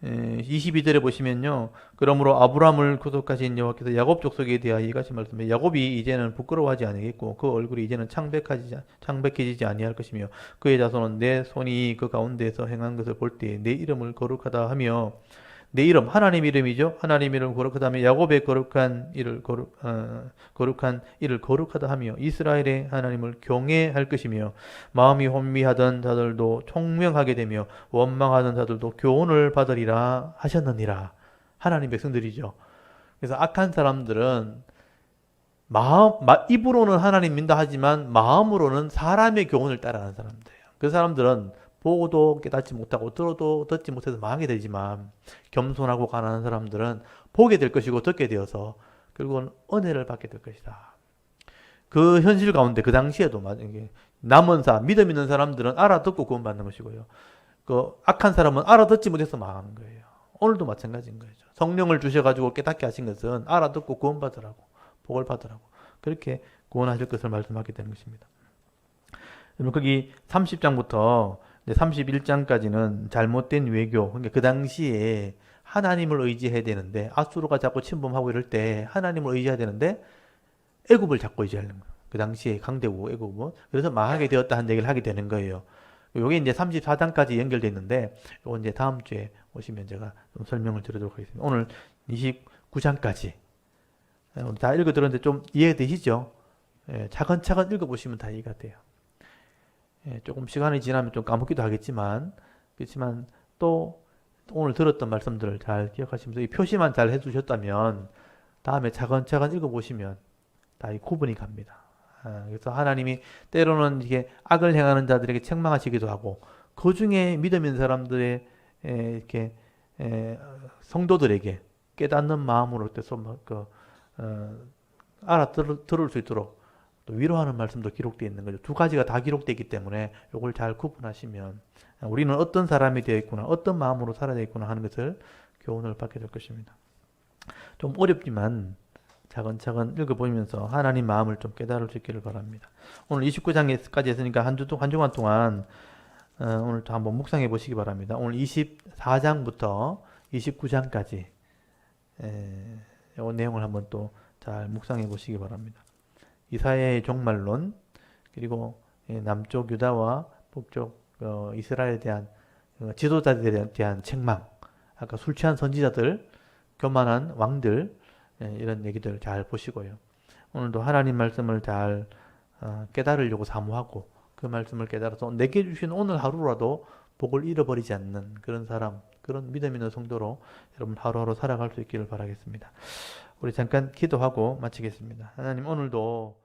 22절에 보시면요. 그러므로 아브라함을 구속하신 여호와께서 야곱 족속에 대하여 이같이 말씀해 야곱이 이제는 부끄러워하지 아니하겠고 그 얼굴이 이제는 창백해지지 아니할 것이며 그의 자손은 내 손이 그 가운데에서 행한 것을 볼 때에 내 이름을 거룩하다 하며 내 이름 하나님 이름이죠. 하나님 이름을 거룩하다 하며 야곱의 거룩한 이를 거룩하다 하며 이스라엘의 하나님을 경외할 것이며 마음이 혼미하던 자들도 총명하게 되며 원망하던 자들도 교훈을 받으리라 하셨느니라. 하나님 백성들이죠. 그래서 악한 사람들은 입으로는 하나님 믿다 하지만 마음으로는 사람의 교훈을 따라가는 사람들이에요. 그 사람들은 보고도 깨닫지 못하고 들어도 듣지 못해서 망하게 되지만 겸손하고 가난한 사람들은 보게 될 것이고 듣게 되어서 결국은 은혜를 받게 될 것이다. 그 현실 가운데 그 당시에도 남은 믿음 있는 사람들은 알아듣고 구원받는 것이고요. 그 악한 사람은 알아듣지 못해서 망하는 거예요. 오늘도 마찬가지인 거죠. 성령을 주셔가지고 깨닫게 하신 것은 알아듣고 구원받으라고 복을 받으라고 그렇게 구원하실 것을 말씀하게 되는 것입니다. 거기 30장부터 31장까지는 잘못된 외교, 그러니까 그 당시에 하나님을 의지해야 되는데 아수르가 자꾸 침범하고 이럴 때 하나님을 의지해야 되는데 애굽을 자꾸 의지하는 거예요. 그 당시에 강대국 애굽은. 그래서 망하게 되었다 하는 얘기를 하게 되는 거예요. 요게 이제 34장까지 연결되어 있는데 요거 이제 다음 주에 오시면 제가 좀 설명을 드리도록 하겠습니다. 오늘 29장까지 다 읽어 들었는데 좀 이해되시죠? 차근차근 읽어보시면 다 이해가 돼요. 조금 시간이 지나면 좀 까먹기도 하겠지만 그렇지만 또 오늘 들었던 말씀들을 잘 기억하시면서 이 표시만 잘 해두셨다면 다음에 차근차근 읽어보시면 다 이 구분이 갑니다. 그래서 하나님이 때로는 이게 악을 행하는 자들에게 책망하시기도 하고 그 중에 믿음 있는 사람들의 이렇게 성도들에게 깨닫는 마음으로 알아들을 수 있도록 또 위로하는 말씀도 기록되어 있는 거죠. 두 가지가 다 기록되어 있기 때문에 이걸 잘 구분하시면 우리는 어떤 사람이 되어 있구나, 어떤 마음으로 살아야 있구나 하는 것을 교훈을 받게 될 것입니다. 좀 어렵지만 차근차근 읽어보면서 하나님 마음을 좀 깨달을 수 있기를 바랍니다. 오늘 29장까지 했으니까 한 주간 동안 오늘 또 한번 묵상해 보시기 바랍니다. 오늘 24장부터 29장까지 이 내용을 한번 또 잘 묵상해 보시기 바랍니다. 이사야의 종말론 그리고 남쪽 유다와 북쪽 이스라엘에 대한 지도자들에 대한 책망, 아까 술 취한 선지자들, 교만한 왕들 이런 얘기들 잘 보시고요. 오늘도 하나님 말씀을 잘 깨달으려고 사모하고 그 말씀을 깨달아서 내게 주신 오늘 하루라도 복을 잃어버리지 않는 그런 사람, 그런 믿음 있는 성도로 여러분 하루하루 살아갈 수 있기를 바라겠습니다. 우리 잠깐 기도하고 마치겠습니다. 하나님 오늘도